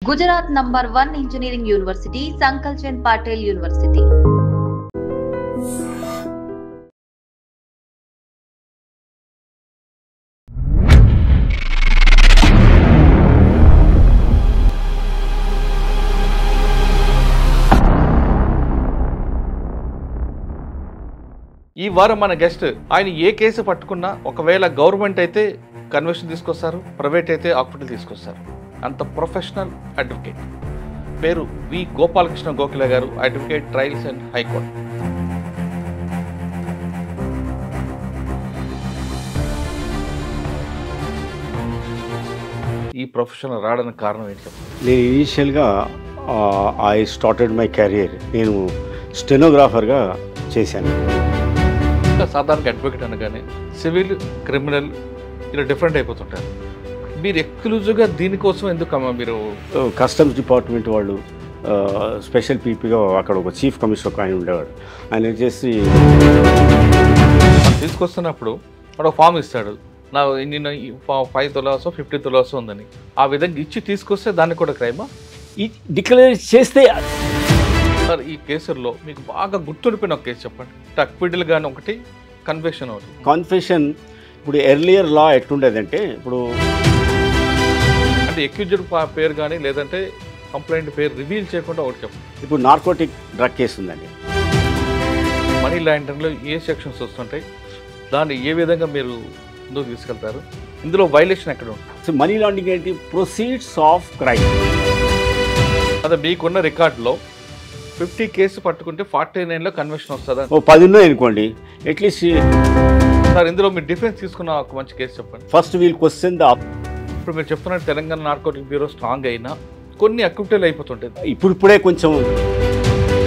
Gujarat #1 Engineering University, Sankal Chand Patel University. ఈ వారం మన గెస్ట్ ఆయన ఏ కేసు పట్టుకున్నా ఒకవేళ గవర్నమెంట్ అయితే కన్వెన్షన్ తీసుకొస్తారు, ప్రైవేట్ అయితే ఆక్విటల్ తీసుకొస్తారు. అంత ప్రొఫెషనల్ అడ్వకేట్. పేరు వి గోపాలకృష్ణ గోఖలే గారు, అడ్వకేట్, ట్రయల్స్ అండ్ హైకోర్టు. ఈ ప్రొఫెషన్ రావడానికి కారణం ఏంటి చెప్పండి? నేను ఇనీషియల్గా ఐ స్టార్టెడ్ మై కెరియర్, నేను స్టెనోగ్రాఫర్గా చేశాను. సాధారణంగా అడ్వకేట్ అనగానే సివిల్, క్రిమినల్ ఇలా డిఫరెంట్ అయిపోతుంటారు. మీరు ఎక్స్క్లూజివ్గా దీనికోసం ఎందుకు మీరు? కస్టమ్స్ డిపార్ట్మెంట్ వాళ్ళు స్పెషల్ పీపీగా అక్కడ ఒక చీఫ్ కమిషనర్ ఒక ఆయన ఉండేవాడు. ఆయన వచ్చేసి తీసుకొస్తున్నప్పుడు వాడు ఒక ఫామ్ ఇస్తాడు, నా నిన్న 5 తులాసో 50 తులాసో ఉందని. ఆ విధంగా ఇచ్చి తీసుకొస్తే దాన్ని కూడా క్రైమా? డిక్లేర్ చేస్తే సార్ ఈ కేసుల్లో మీకు బాగా గుర్తుండిపోయిన ఒక కేసు చెప్పండి. అక్విటల్ కానీ ఒకటి, కన్విక్షన్ ఒకటి. కాన్ఫెషన్ ఇప్పుడు ఎర్లియర్ లా ఎట్లుండేదంటే, ఇప్పుడు అంటే ఎక్యూజ్డ్ పేరు కానీ లేదంటే కంప్లైంట్ పేరు రివీల్ చేయకుండా ఒకటి చెప్పండి. ఇప్పుడు నార్కోటిక్ డ్రగ్ కేసు ఉందండి. మనీ లాండరింగ్లో ఏ సెక్షన్స్ వస్తుంటాయి, దాన్ని ఏ విధంగా మీరు ముందుకు తీసుకెళ్తారు? ఇందులో వైలేషన్ ఎక్కడ ఉంటుంది? సో మనీ లాండరింగ్ ఏంటి? Proceeds of crime. అదే మీకున్న రికార్డులో 50 కేసు పట్టుకుంటే 49లో కన్విక్షన్ వస్తుందా? 10 ఉన్నాయి అనుకోండి అట్లీస్ట్. సార్ ఇందులో మీరు డిఫెన్స్ తీసుకున్న ఒక మంచి కేసు చెప్పండి. First we'll question the. ఇప్పుడు మీరు చెప్తున్నారు తెలంగాణ నార్కోటిక్ బ్యూరో స్ట్రాంగ్ అయినా కొన్ని అక్విటల్ అయిపోతుంటాయి. ఇప్పుడే కొంచెం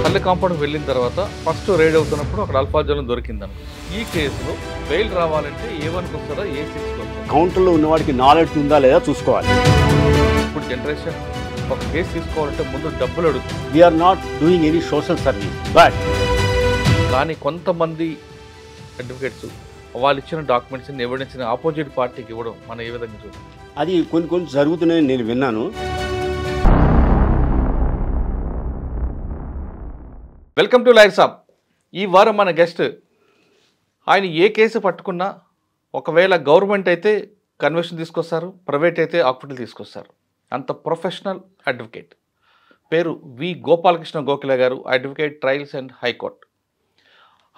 పల్లె కాంపౌండ్కి వెళ్ళిన తర్వాత ఫస్ట్ రైడ్ అవుతున్నప్పుడు అక్కడ అల్ఫాజలం దొరికిందను. ఈ కేసులో బెయిల్ రావాలంటే A1కి వస్తుందా, A6కి వస్తుందా? కౌంటర్లో ఉన్నవాడికి నాలెడ్జ్ ఉందా లేదా చూసుకోవాలి. ఇప్పుడు జనరేషన్ ఒక కేసు తీసుకోవాలంటే ముందు డబ్బులు అడుగుతుంది. We are not doing any social service, but కానీ కొంతమంది అడ్వకేట్స్ వాళ్ళు ఇచ్చిన డాక్యుమెంట్స్ని ఎవిడెన్స్ని ఆపోజిట్ పార్టీకి ఇవ్వడం మనం ఏ విధంగా చూద్దాం? అది కొన్ని జరుగుతున్నాయని నేను విన్నాను. వెల్కమ్ టు లైర్ సాబ్. ఈ వారం మన గెస్ట్ ఆయన ఏ కేసు పట్టుకున్నా ఒకవేళ గవర్నమెంట్ అయితే కన్వెన్షన్ తీసుకొస్తారు, ప్రైవేట్ అయితే ఆక్విటల్ తీసుకొస్తారు. అంత ప్రొఫెషనల్ అడ్వకేట్. పేరు వి గోపాలకృష్ణ గోఖలే గారు, అడ్వకేట్, ట్రయల్స్ అండ్ హైకోర్టు.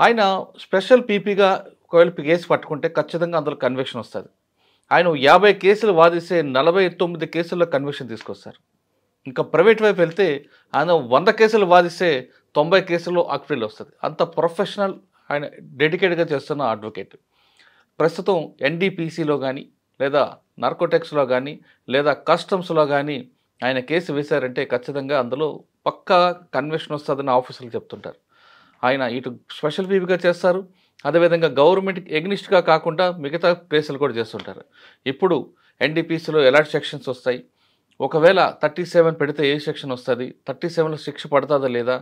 ఆయన స్పెషల్ పీపీగా ఒకవేళ కేసు పట్టుకుంటే ఖచ్చితంగా అందులో కన్విక్షన్ వస్తుంది. ఆయన 50 కేసులు వాదిస్తే 49 కేసుల్లో కన్విక్షన్ తీసుకొస్తారు. ఇంకా ప్రైవేట్ వైపు వెళ్తే ఆయన 100 కేసులు వాదిస్తే 90 కేసుల్లో ఆక్విటల్ వస్తుంది. అంత ప్రొఫెషనల్ ఆయన డెడికేట్గా చేస్తున్న అడ్వకేట్. ప్రస్తుతం NDPCలో కానీ లేదా నార్కోటెక్స్లో కానీ లేదా కస్టమ్స్లో కానీ ఆయన కేసు వేశారంటే ఖచ్చితంగా అందులో పక్కా కన్విక్షన్ వస్తుందని ఆఫీసర్లు చెప్తుంటారు. ఆయన ఇటు స్పెషల్ పీపీగా చేస్తారు, అదేవిధంగా గవర్నమెంట్కి ఎగ్నిస్ట్గా కాకుండా మిగతా కేసులు కూడా చేస్తుంటారు. ఇప్పుడు NDPCలో ఎలాంటి సెక్షన్స్ వస్తాయి, ఒకవేళ 37 పెడితే ఏ సెక్షన్ వస్తుంది, 37లో శిక్ష పడుతుందా లేదా,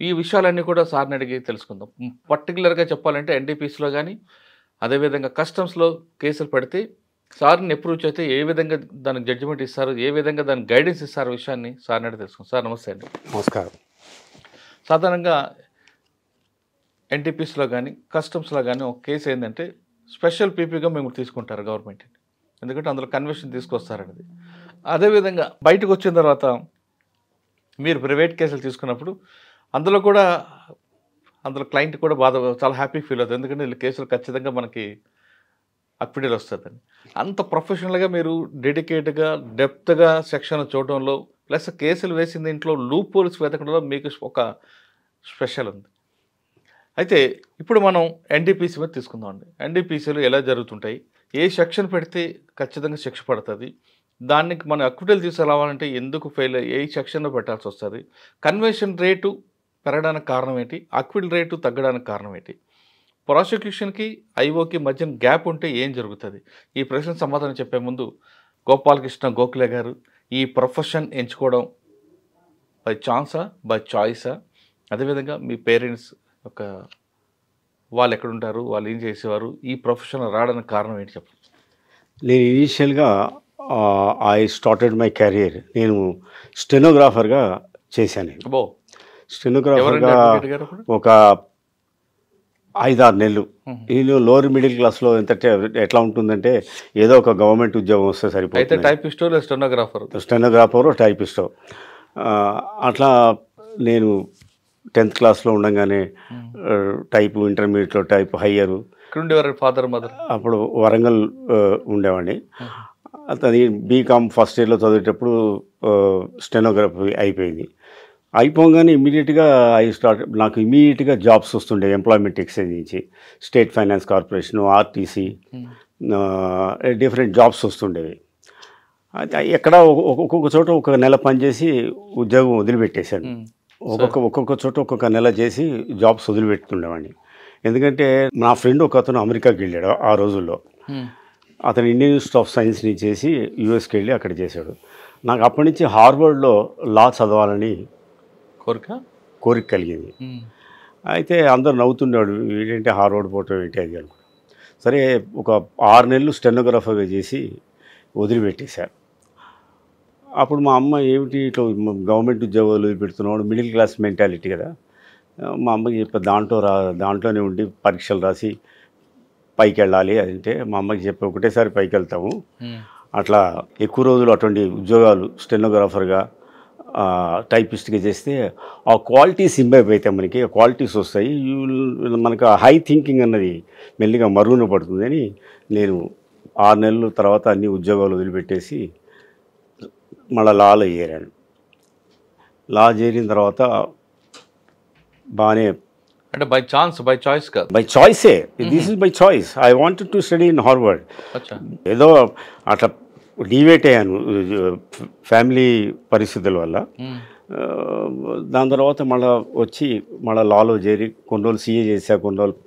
ఈ విషయాలన్నీ కూడా సార్ని అడిగి తెలుసుకుందాం. పర్టికులర్గా చెప్పాలంటే NDPCలో కానీ అదేవిధంగా కస్టమ్స్లో కేసులు పెడితే సార్ని అప్రూవ్ అయితే ఏ విధంగా దానికి జడ్జిమెంట్ ఇస్తారు, ఏ విధంగా దానికి గైడెన్స్ ఇస్తారు విషయాన్ని సార్ని అడిగి తెలుసుకుందాం. సార్ నమస్తే అండి. నమస్కారం. సాధారణంగా NDPCలో కానీ కస్టమ్స్లో కానీ ఒక కేసు ఏంటంటే స్పెషల్ పీపీగా మేము తీసుకుంటారు గవర్నమెంట్, ఎందుకంటే అందులో కన్విక్షన్ తీసుకొస్తారనేది. అదేవిధంగా బయటకు వచ్చిన తర్వాత మీరు ప్రైవేట్ కేసులు తీసుకున్నప్పుడు అందులో క్లయింట్ కూడా చాలా హ్యాపీ ఫీల్ అవుతుంది, ఎందుకంటే వీళ్ళ కేసులు ఖచ్చితంగా మనకి అక్విటల్ వస్తుందని. అంత ప్రొఫెషనల్గా మీరు డెడికేట్గా డెప్త్గా సెక్షన్ చూడడంలో ప్లస్ కేసులు వేసిన దీంట్లో లూప్ హోల్స్ వెతకడంలో మీకు ఒక స్పెషల్ ఉంది. అయితే ఇప్పుడు మనం NDPC మీద తీసుకుందామండి. NDPCలో ఎలా జరుగుతుంటాయి, ఏ సెక్షన్ పెడితే ఖచ్చితంగా శిక్ష పడుతుంది, దానికి మనం అక్విటల్ తీసుకురావాలంటే ఎందుకు ఫెయిల్, ఏ సెక్షన్లో పెట్టాల్సి వస్తుంది, కన్విక్షన్ రేటు పెరగడానికి కారణం ఏంటి, అక్విటల్ రేటు తగ్గడానికి కారణం ఏంటి, ప్రాసిక్యూషన్కి IOకి మధ్య గ్యాప్ ఉంటే ఏం జరుగుతుంది? ఈ ప్రశ్న సమాధానం చెప్పే ముందు గోపాలకృష్ణ గోఖలే గారు ఈ ప్రొఫెషన్ ఎంచుకోవడం బై ఛాన్సా, బై చాయిసా, అదేవిధంగా మీ పేరెంట్స్ ఒక వాళ్ళు ఎక్కడుంటారు, వాళ్ళు ఏం చేసేవారు, ఈ ప్రొఫెషన్ రావడానికి కారణం ఏంటి చెప్పండి? నేను ఇనీషియల్గా ఐ స్టార్టెడ్ మై కెరీర్. నేను స్టెనోగ్రాఫర్గా చేశాను. అబ్బో, స్టెనోగ్రాఫర్గా అడ్వకేట్ గారు అప్పుడు? ఒక 5-6 నెలలు. నేను లోవర్ మిడిల్ క్లాస్లో ఎట్లా ఉంటుందంటే ఏదో ఒక గవర్నమెంట్ ఉద్యోగం వస్తే అయితే సరిపోతుంది. టైపిస్టో లేదా స్టెనోగ్రాఫర్? స్టెనోగ్రాఫరు, టైపిస్టో. అట్లా నేను 10th క్లాస్లో ఉండగానే టైపు, ఇంటర్మీడియట్లో టైపు, హయ్యరు. ఇక్కడ ఉండేవారు ఫాదర్ మదర్? అప్పుడు వరంగల్ ఉండేవాడిని. అది బీకామ్ ఫస్ట్ ఇయర్లో చదివేటప్పుడు స్టెనోగ్రఫీ అయిపోయింది. అయిపోగానే ఇమీడియట్గా నాకు ఇమీడియట్గా జాబ్స్ వస్తుండే ఎంప్లాయ్మెంట్ ఎక్స్చేంజ్ నుంచి, state finance corporation, RTC, different jobs వస్తుండేవి. ఎక్కడ ఒక్కొక్క చోట ఒక నెల పనిచేసి ఉద్యోగం వదిలిపెట్టేశాను. ఒక్కొక్క చోట ఒక్కొక్క నెల చేసి జాబ్స్ వదిలిపెడుతుండేవాడిని. ఎందుకంటే నా ఫ్రెండ్ ఒక అతను అమెరికాకి వెళ్ళాడు ఆ రోజుల్లో. అతను ఇండియన్ ఇన్స్టిట్యూట్ ఆఫ్ సైన్స్ని చేసి యూఎస్కి వెళ్ళి అక్కడ చేశాడు. నాకు అప్పటి నుంచి హార్వర్డ్లో లా చదవాలని కోరిక కలిగింది. అయితే అందరు నవ్వుతుండేవాడు, ఏంటంటే హార్వర్డ్ పోవటం ఏంటి అది అనుకో. సరే, ఒక 6 నెలలు స్టెనోగ్రాఫర్గా చేసి వదిలిపెట్టేశారు. అప్పుడు మా అమ్మ, ఏమిటి ఇట్లా గవర్నమెంట్ ఉద్యోగాలు వదిలిపెడుతున్నాడు, మిడిల్ క్లాస్ మెంటాలిటీ కదా. మా అమ్మకి చెప్పి దాంట్లోనే ఉండి పరీక్షలు రాసి పైకి వెళ్ళాలి అంటే, మా అమ్మకి చెప్పి ఒకటేసారి పైకి వెళ్తాము, అట్లా ఎక్కువ రోజులు అటువంటి ఉద్యోగాలు స్టెనోగ్రాఫర్గా టైపిస్ట్గా చేస్తే ఆ క్వాలిటీస్ ఇంబైబ్ అయితే మనకి క్వాలిటీస్ వస్తాయి, మనకు హై థింకింగ్ అన్నది మెల్లిగా మరుగున పడుతుంది అని నేను 6 నెలల తర్వాత అన్ని ఉద్యోగాలు వదిలిపెట్టేసి మళ్ళీ లాలో చేరాను. లా చేరిన తర్వాత బాగానే, అంటే బై చాయిస్ కాదు, బై చాయిసే. This is by choice. I wanted to study in Harvard. ఏదో అట్లా డివేట్ అయ్యాను ఫ్యామిలీ పరిస్థితుల వల్ల. దాని తర్వాత మళ్ళీ లాలో చేరి కొన్ని రోజులు సీఏ చేశాను, కొన్ని రోజులు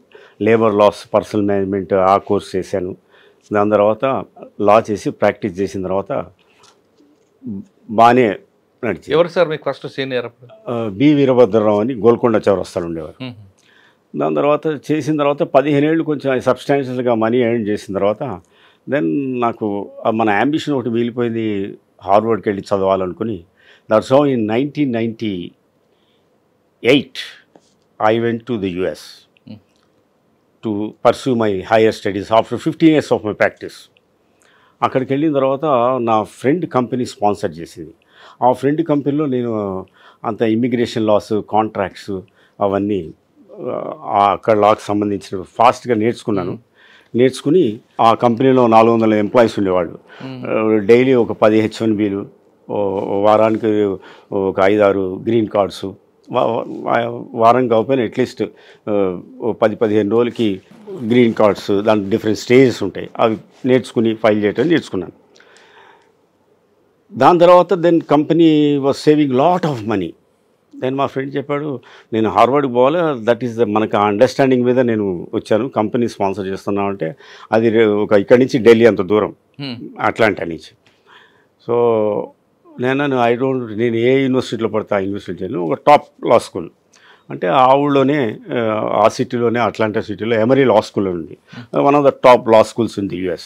లేబర్ లాస్, పర్సనల్ మేనేజ్మెంట్ ఆ కోర్స్ చేశాను. దాని తర్వాత లా చేసి ప్రాక్టీస్ చేసిన తర్వాత బాగానే నడిచింది. ఎవరు సార్ మీకు ఫస్ట్ సీనియర్? బి వీరభద్రరావు అని గోల్కొండ చౌరస్తాలో ఉండేవారు. దాని తర్వాత చేసిన తర్వాత 15 ఏళ్ళు కొంచెం సబ్స్టాన్షియల్గా మనీ ఎర్న్ చేసిన తర్వాత దెన్ నాకు మన యాంబిషన్ ఒకటి మిగిలిపోయింది, హార్వర్డ్కి వెళ్ళి చదవాలనుకుని. That's how in 1998 I went to the US to pursue my higher studies after 15 years of my practice. అక్కడికి వెళ్ళిన తర్వాత నా ఫ్రెండ్ కంపెనీ స్పాన్సర్ చేసింది. ఆ ఫ్రెండ్ కంపెనీలో నేను అంత ఇమిగ్రేషన్ లాస్, కాంట్రాక్ట్స్ అవన్నీ అక్కడ లాకి సంబంధించిన ఫాస్ట్గా నేర్చుకుని ఆ కంపెనీలో 400 ఎంప్లాయీస్ ఉండేవాళ్ళు. డైలీ ఒక 10 H1Bలు, వారానికి ఒక 5-6 గ్రీన్ కార్డ్స్, వారం కాకపోయినా అట్లీస్ట్ 10-15 రోజులకి గ్రీన్ కార్డ్స్, దాంట్లో డిఫరెంట్ స్టేజెస్ ఉంటాయి, అవి ఫైల్ చేయటం నేర్చుకున్నాను. దాని తర్వాత then company was saving lot of money. Then మా ఫ్రెండ్ చెప్పాడు, నేను హార్వర్డ్కి పోవాలి, దట్ ఈస్ మనకు ఆ అండర్స్టాండింగ్ మీద నేను వచ్చాను, కంపెనీ స్పాన్సర్ చేస్తున్నాం అంటే అది ఇక్కడి నుంచి ఢిల్లీ అంత దూరం, అట్లాంటా నుంచి. సో నేను ఏ యూనివర్సిటీలో పడితే ఆ యూనివర్సిటీలో ఒక టాప్ లా స్కూల్ అంటే ఆ ఊళ్ళోనే, ఆ సిటీలోనే, అట్లాంటా సిటీలో ఎమరీ లా స్కూల్ ఉంది, one of the top law schools in the US.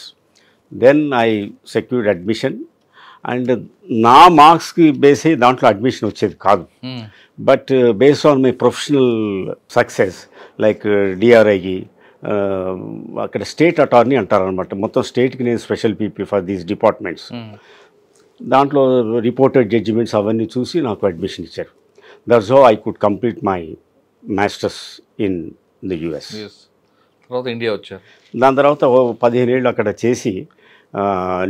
Then I secured admission. And నా మార్క్స్కి బేస్ అయ్యి దాంట్లో అడ్మిషన్ వచ్చేది కాదు, but based on my professional success like డిఆర్ఐకి అక్కడ స్టేట్ అటార్నీ అంటారనమాట, మొత్తం స్టేట్కి నేను special PP for these departments. దాంట్లో రిపోర్టెడ్ జడ్జిమెంట్స్ అవన్నీ చూసి నాకు అడ్మిషన్ ఇచ్చారు. That's how I could complete my masters in the US. India వచ్చారు. దాని తర్వాత 15 ఏళ్ళు అక్కడ చేసి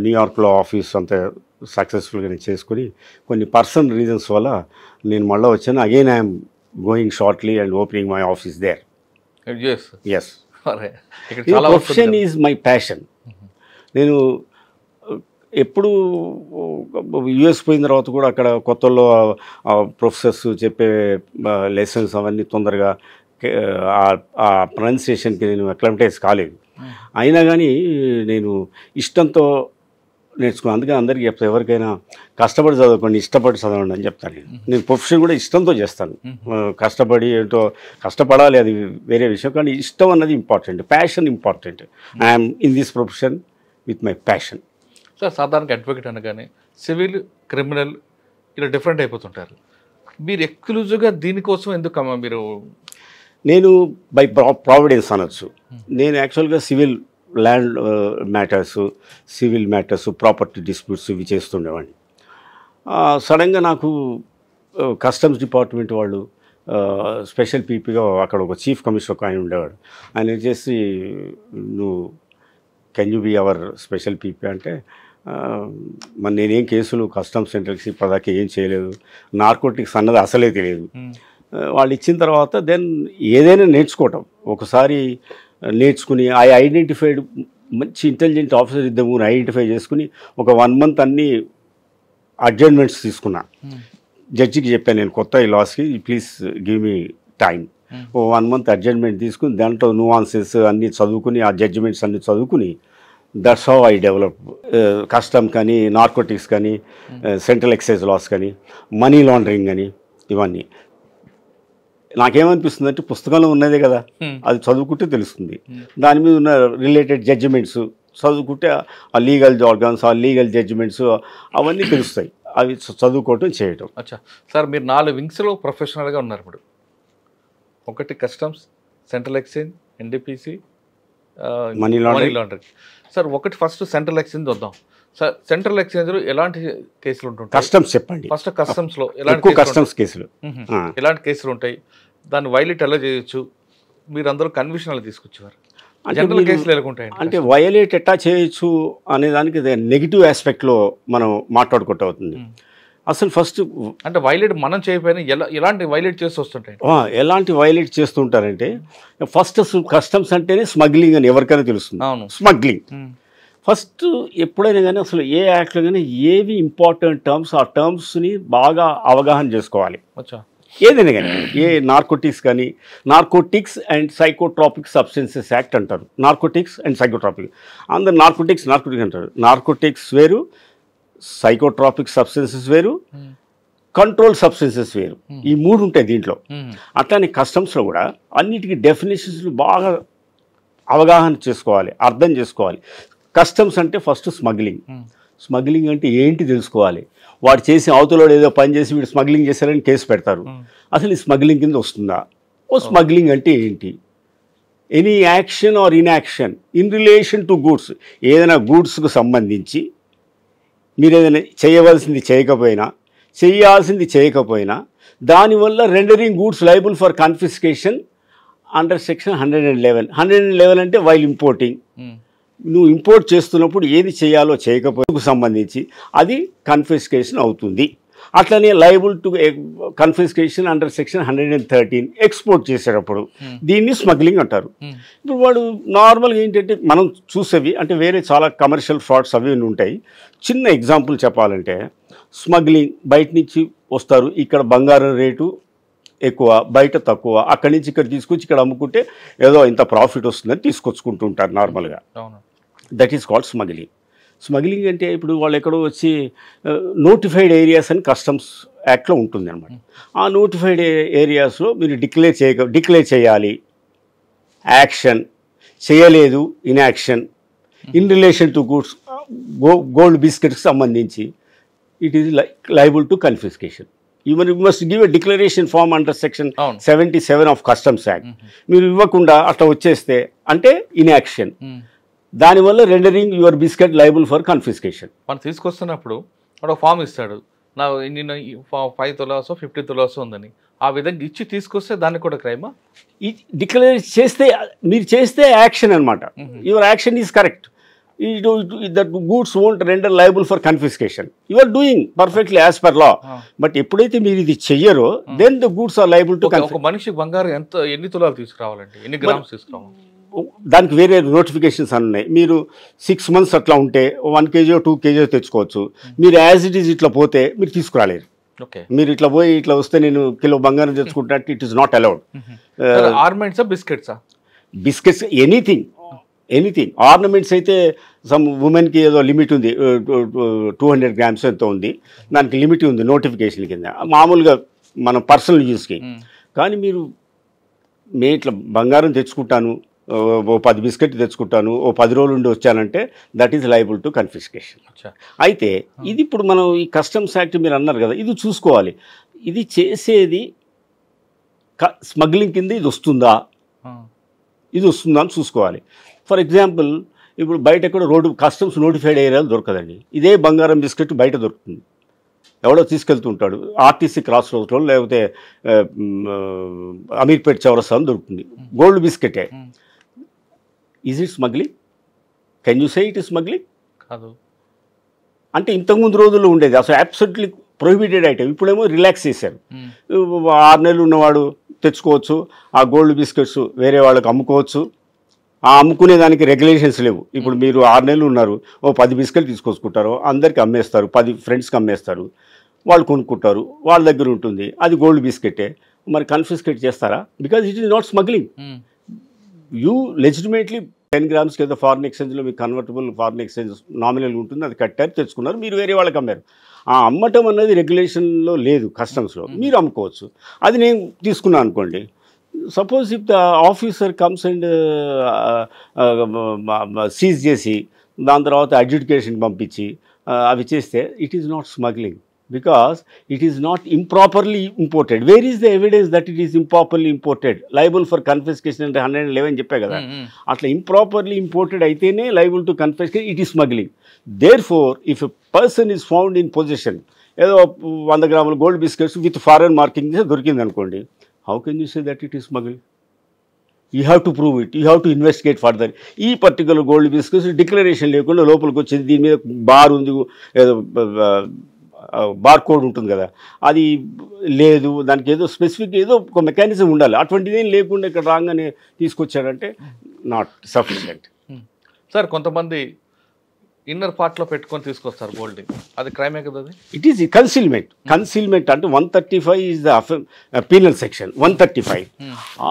న్యూయార్క్లో ఆఫీస్ అంత సక్సెస్ఫుల్గా నేను చేసుకుని కొన్ని పర్సనల్ రీజన్స్ వల్ల నేను మళ్ళీ వచ్చాను. Again I'm going shortly and opening my office there. Yes, profession is my passion. నేను ఎప్పుడు US పోయిన తర్వాత కూడా అక్కడ కొత్తలో ప్రొఫెసర్స్ చెప్పే లెసన్స్ అవన్నీ తొందరగా ఆ ప్రొనౌన్సియేషన్కి నేను అక్లమటైజ్ కాలేదు. అయినా కానీ నేను ఇష్టంతో నేర్చుకున్నాను. అందుకే అందరికీ చెప్తాను, ఎవరికైనా కష్టపడి చదవకండి, ఇష్టపడి చదవండి అని చెప్తాను. నేను ప్రొఫెషన్ కూడా ఇష్టంతో చేస్తాను. కష్టపడి ఏంటో కష్టపడాలి, అది వేరే విషయం, కానీ ఇష్టం అన్నది important, passion important. I'm in this profession with my passion. Sir సాధారణంగా అడ్వకేట్ అనగానే సివిల్, క్రిమినల్ ఇలా డిఫరెంట్ అయిపోతుంటారు. మీరు ఎక్స్క్లూజివ్గా దీనికోసం ఎందుకు మీరు? నేను బై ప్రావిడెన్స్ అనొచ్చు. నేను యాక్చువల్గా civil land matters, property disputes ఇవి చేస్తుండేవాడిని. సడన్గా నాకు కస్టమ్స్ డిపార్ట్మెంట్ వాళ్ళు స్పెషల్ పీపీగా అక్కడ ఒక చీఫ్ కమిషనర్ ఆయన ఉండేవాడు. ఆయన వచ్చేసి నువ్వు can you be our special PP అంటే, మరి నేనేం కేసులు కస్టమ్స్ సెంటర్కి ఇప్పటిదాకా ఏం చేయలేదు, నార్కోటిక్స్ అన్నది అసలే తెలియదు. వాళ్ళు ఇచ్చిన తర్వాత దెన్ ఏదైనా నేర్చుకోవటం, ఒకసారి నేర్చుకుని ఐడెంటిఫైడ్ మంచి ఇంటెలిజెంట్ ఆఫీసర్ ఇద్దరు ఐడెంటిఫై చేసుకుని ఒక 1 month అన్ని అడ్జర్న్మెంట్స్ తీసుకున్నా. జడ్జికి చెప్పాను, నేను కొత్త ఈ లాస్కి please give me time. 1 month adjournment తీసుకుని దాంట్లో నువాన్సెస్ అన్నీ చదువుకుని, ఆ జడ్జిమెంట్స్ అన్నీ చదువుకుని, that's how I develop. Custom కానీ, నార్కోటిక్స్ కానీ, సెంట్రల్ ఎక్సైజ్ లాస్ కానీ, మనీ లాండరింగ్ కానీ, ఇవన్నీ నాకేమనిపిస్తుంది అంటే పుస్తకంలో ఉన్నదే కదా, అది చదువుకుంటే తెలుస్తుంది. దాని మీద ఉన్న రిలేటెడ్ జడ్జిమెంట్స్ చదువుకుంటే ఆ లీగల్ ఆర్గన్స్, ఆ లీగల్ జడ్జిమెంట్స్ అవన్నీ తెలుస్తాయి. అవి చదువుకోవటం, చేయటం. అచ్చా సార్, మీరు 4 వింగ్స్లో ప్రొఫెషనల్గా ఉన్నారు ఇప్పుడు. ఒకటి customs, central exchange, NDPC, money laundering. Sir ఒకటి ఫస్ట్ సెంట్రల్ ఎక్స్చేంజ్ వద్దాం. సార్ సెంట్రల్ ఎక్స్చేంజ్లో ఎలాంటి కేసులు ఉంటాయి? కస్టమ్స్ చెప్పండి. ఫస్ట్ కస్టమ్స్లో కస్టమ్స్ కేసులు ఎలాంటి కేసులు ఉంటాయి? దాన్ని వైలేట్ ఎలా చేయొచ్చు? మీరు అందరూ కన్విషన్లు తీసుకొచ్చేవారు. జనరల్ కేసులు ఎలా ఉంటాయి అంటే వయలేట్ ఎట్టా చేయొచ్చు అనే దానికి నెగిటివ్ ఆస్పెక్ట్లో మనం మాట్లాడుకుంటూ అవుతుంది. అసలు ఫస్ట్ అంటే వైలేట్ మనం చేయకపోయినా ఎలాంటి వైలేట్ చేస్తూ వస్తుంటాయి? ఎలాంటి వైలేట్ చేస్తుంటారంటే, ఫస్ట్ కస్టమ్స్ అంటేనే స్మగ్లింగ్ అని ఎవరికైనా తెలుస్తుంది. స్మగ్లింగ్ ఫస్ట్ ఎప్పుడైనా కానీ అసలు ఏ యాక్ట్లో కానీ ఏవి ఇంపార్టెంట్ టర్మ్స్, ఆ టర్మ్స్ని బాగా అవగాహన చేసుకోవాలి. ఏదైనా కానీ, ఏ నార్కోటిక్స్ కానీ, narcotics and psychotropic substances act అంటారు. నార్కోటిక్స్ అండ్ సైకోట్రాపిక్, అందరు నార్కోటిక్స్ అంటారు. నార్కోటిక్స్ వేరు, సైకోట్రాపిక్ సబ్స్టెన్సెస్ వేరు, కంట్రోల్ సబ్స్టెన్సెస్ వేరు. ఈ 3 ఉంటాయి దీంట్లో. అట్లానే కస్టమ్స్లో కూడా అన్నిటికీ డెఫినేషన్స్ బాగా అవగాహన చేసుకోవాలి, అర్థం చేసుకోవాలి. కస్టమ్స్ అంటే ఫస్ట్ స్మగ్లింగ్ అంటే ఏంటి తెలుసుకోవాలి. వాడు చేసి అవతలోడు ఏదో పని చేసి వీడు స్మగ్లింగ్ చేశారని కేసు పెడతారు. అసలు ఈ స్మగ్లింగ్ కింద వస్తుందా? స్మగ్లింగ్ అంటే ఏంటి? Any action or inaction in relation to goods, ఏదైనా గూడ్స్కు సంబంధించి మీరు ఏదైనా చేయవలసింది చేయకపోయినా, చేయాల్సింది చేయకపోయినా, దానివల్ల rendering goods liable for confiscation under section 111 అంటే వైల్ ఇంపోర్టింగ్. నువ్వు ఇంపోర్ట్ చేస్తున్నప్పుడు ఏది చేయాలో చేయకపోతే సంబంధించి అది కన్ఫిస్కేషన్ అవుతుంది. అట్లనే liable to confiscation under section 113 export చేసేటప్పుడు దీన్ని స్మగ్లింగ్ అంటారు. ఇప్పుడు వాడు నార్మల్గా ఏంటంటే మనం చూసేవి అంటే వేరే చాలా కమర్షియల్ ఫ్రాడ్స్ అవి ఉంటాయి. చిన్న ఎగ్జాంపుల్ చెప్పాలంటే, స్మగ్లింగ్ బయట నుంచి వస్తారు, ఇక్కడ బంగారం రేటు ఎక్కువ, బయట తక్కువ, అక్కడి నుంచి ఇక్కడ తీసుకొచ్చి ఇక్కడ అమ్ముకుంటే ఏదో ఇంత ప్రాఫిట్ వస్తుందని తీసుకొచ్చుకుంటూ ఉంటారు నార్మల్గా. దట్ ఈస్ కాల్డ్ స్మగ్లింగ్ అంటే ఇప్పుడు వాళ్ళు ఎక్కడో వచ్చి నోటిఫైడ్ ఏరియాస్ అని కస్టమ్స్ యాక్ట్లో ఉంటుంది అనమాట. ఆ నోటిఫైడ్ ఏరియాస్లో మీరు డిక్లేర్ చేయాలి. యాక్షన్ చేయలేదు, inaction in relation to goods, gold బిస్కెట్కి సంబంధించి it is liable to confiscation. You must give a declaration form under section 77 of Customs Act. మీరు ఇవ్వకుండా అట్లా వచ్చేస్తే అంటే ఇన్యాక్షన్. దానివల్ల rendering your biscuit liable for confiscation. మనం తీసుకొస్తున్నప్పుడు ఒక ఫామ్ ఇస్తాడు, నా నిన్న 5 తులాసో 50 తులాసో ఉందని, ఆ విధంగా ఇచ్చి తీసుకొస్తే దానికి కూడా క్రైమా? డిక్లేర్ చేస్తే మీరు చేస్తే యాక్షన్ అనమాట. Your action is correct. that goods won't render liable for confiscation. You are doing perfectly as per law. But ఎప్పుడైతే మీరు ఇది చెయ్యరో then the goods are liable to ఒక మనిషి బంగారం ఎన్ని తులాలు తీసుకురావాలండి, ఎన్ని గ్రామ్స్ తీసుకురావాలి? దానికి వేరే నోటిఫికేషన్స్ ఉన్నాయి. మీరు 6 months అట్లా ఉంటే 1 kg 2 kg తెచ్చుకోవచ్చు. మీరు యాజ్ ఇట్ ఈజ్ ఇట్లా పోతే మీరు తీసుకురాలేరు. మీరు ఇట్లా పోయి ఇట్లా వస్తే నేను కిలో బంగారం తెచ్చుకుంటే ఇట్ ఈస్ నాట్ అలౌడ్. ఆర్నమెంట్సా, బిస్కెట్స్, ఎనీథింగ్. ఆర్నమెంట్స్ అయితే సమ్ ఉమెన్కి ఏదో లిమిట్ ఉంది, 200 grams ఎంతో ఉంది, దానికి లిమిట్ ఉంది నోటిఫికేషన్ కింద, మామూలుగా మన పర్సనల్ యూస్కి. కానీ మీరు ఇట్లా బంగారం తెచ్చుకుంటాను, ఓ 10 బిస్కెట్ తెచ్చుకుంటాను, ఓ 10 రోజులు ఉండి వచ్చానంటే దట్ ఈస్ లయబుల్ టు కన్ఫిస్కేషన్. అయితే ఇది ఇప్పుడు మనం ఈ కస్టమ్స్ యాక్ట్ మీరు అన్నారు కదా, ఇది చూసుకోవాలి. ఇది చేసేది స్మగ్లింగ్ కింద ఇది వస్తుందా అని చూసుకోవాలి. ఫర్ ఎగ్జాంపుల్ ఇప్పుడు బయట ఎక్కడ రోడ్డు కస్టమ్స్ నోటిఫైడ్ ఏరియాలో దొరకదండి. ఇదే బంగారం బిస్కెట్ బయట దొరుకుతుంది, ఎవడో తీసుకెళ్తుంటాడు, ఆర్టీసీ క్రాస్ రోడ్లో లేకపోతే అమీర్పేట్ చౌరస్తా దొరుకుతుంది, గోల్డ్ బిస్కెటే. Is it smuggling? Can you say it is smuggling? కాదు. అంటే ఇంతకుముందు రోజుల్లో ఉండేది అసలు అబ్సల్యూట్లీ ప్రొహిబిటెడ్ ఐటమ్. ఇప్పుడేమో రిలాక్స్ చేశారు. 6 నెలలు ఉన్నవాడు తెచ్చుకోవచ్చు, ఆ గోల్డ్ బిస్కెట్స్ వేరే వాళ్ళకి అమ్ముకోవచ్చు. ఆ అమ్ముకునే దానికి రెగ్యులేషన్స్ లేవు. ఇప్పుడు మీరు 6 నెలలు ఉన్నారు, ఓ 10 బిస్కెట్లు తీసుకొచ్చుకుంటారు, అందరికి అమ్మేస్తారు, 10 ఫ్రెండ్స్కి అమ్మేస్తారు, వాళ్ళు కొనుక్కుంటారు, వాళ్ళ దగ్గర ఉంటుంది, అది గోల్డ్ బిస్కెటే. మరి కన్ఫిస్కేట్ చేస్తారా? Because it is not smuggling. You legitimately 10 గ్రామ్స్కి ఏదో ఫారిన్ ఎక్స్చేంజ్లో మీకు కన్వర్టబుల్ ఫారిన్ ఎక్స్చేంజ్ నామినల్గా ఉంటుంది, అది కట్టారు, తెచ్చుకున్నారు, మీరు వేరే వాళ్ళకి అమ్మారు. ఆ అమ్మటం అన్నది రెగ్యులేషన్లో లేదు, కస్టమ్స్లో. మీరు అమ్ముకోవచ్చు. అది నేను తీసుకున్నాను అనుకోండి. Suppose if the officer comes and seize చేసి దాని తర్వాత అడ్జుడికేషన్కి పంపించి అవి చేస్తే it is not smuggling, because it is not improperly imported. Where is the evidence that it is improperly imported? Liable for confiscation under 111 చెప్పే కదా. అట్లా improperly imported అయితేనే liable to confiscation, it is smuggling. Therefore, if a person is found in possession, ఏదో 100 గ్రాముల gold biscuits with foreign marking దొరికింది అనుకోండి, how can you say that it is smuggling? You have to prove it, you have to investigate further. ఈ particular gold biscuits declaration లేకుండా లోపలికి వచ్చింది, దీని మీద బార్ ఉంది, ఏదో బార్ కోడ్ ఉంటుంది కదా, అది లేదు, దానికి ఏదో స్పెసిఫిక్ ఏదో ఒక మెకానిజం ఉండాలి. అటువంటిది ఏం లేకుండా ఇక్కడ రాగానే తీసుకొచ్చాడంటే నాట్ సఫిషియెంట్. సార్ కొంతమంది ఇన్నర్ పార్ట్లో పెట్టుకొని తీసుకొస్తారు గోల్డ్, అది క్రైమే కదా? అది ఇట్ ఈస్ కన్సీల్మెంట్. కన్సీల్మెంట్ అంటే 135 ఈజ్ ద పీనల్ సెక్షన్. 135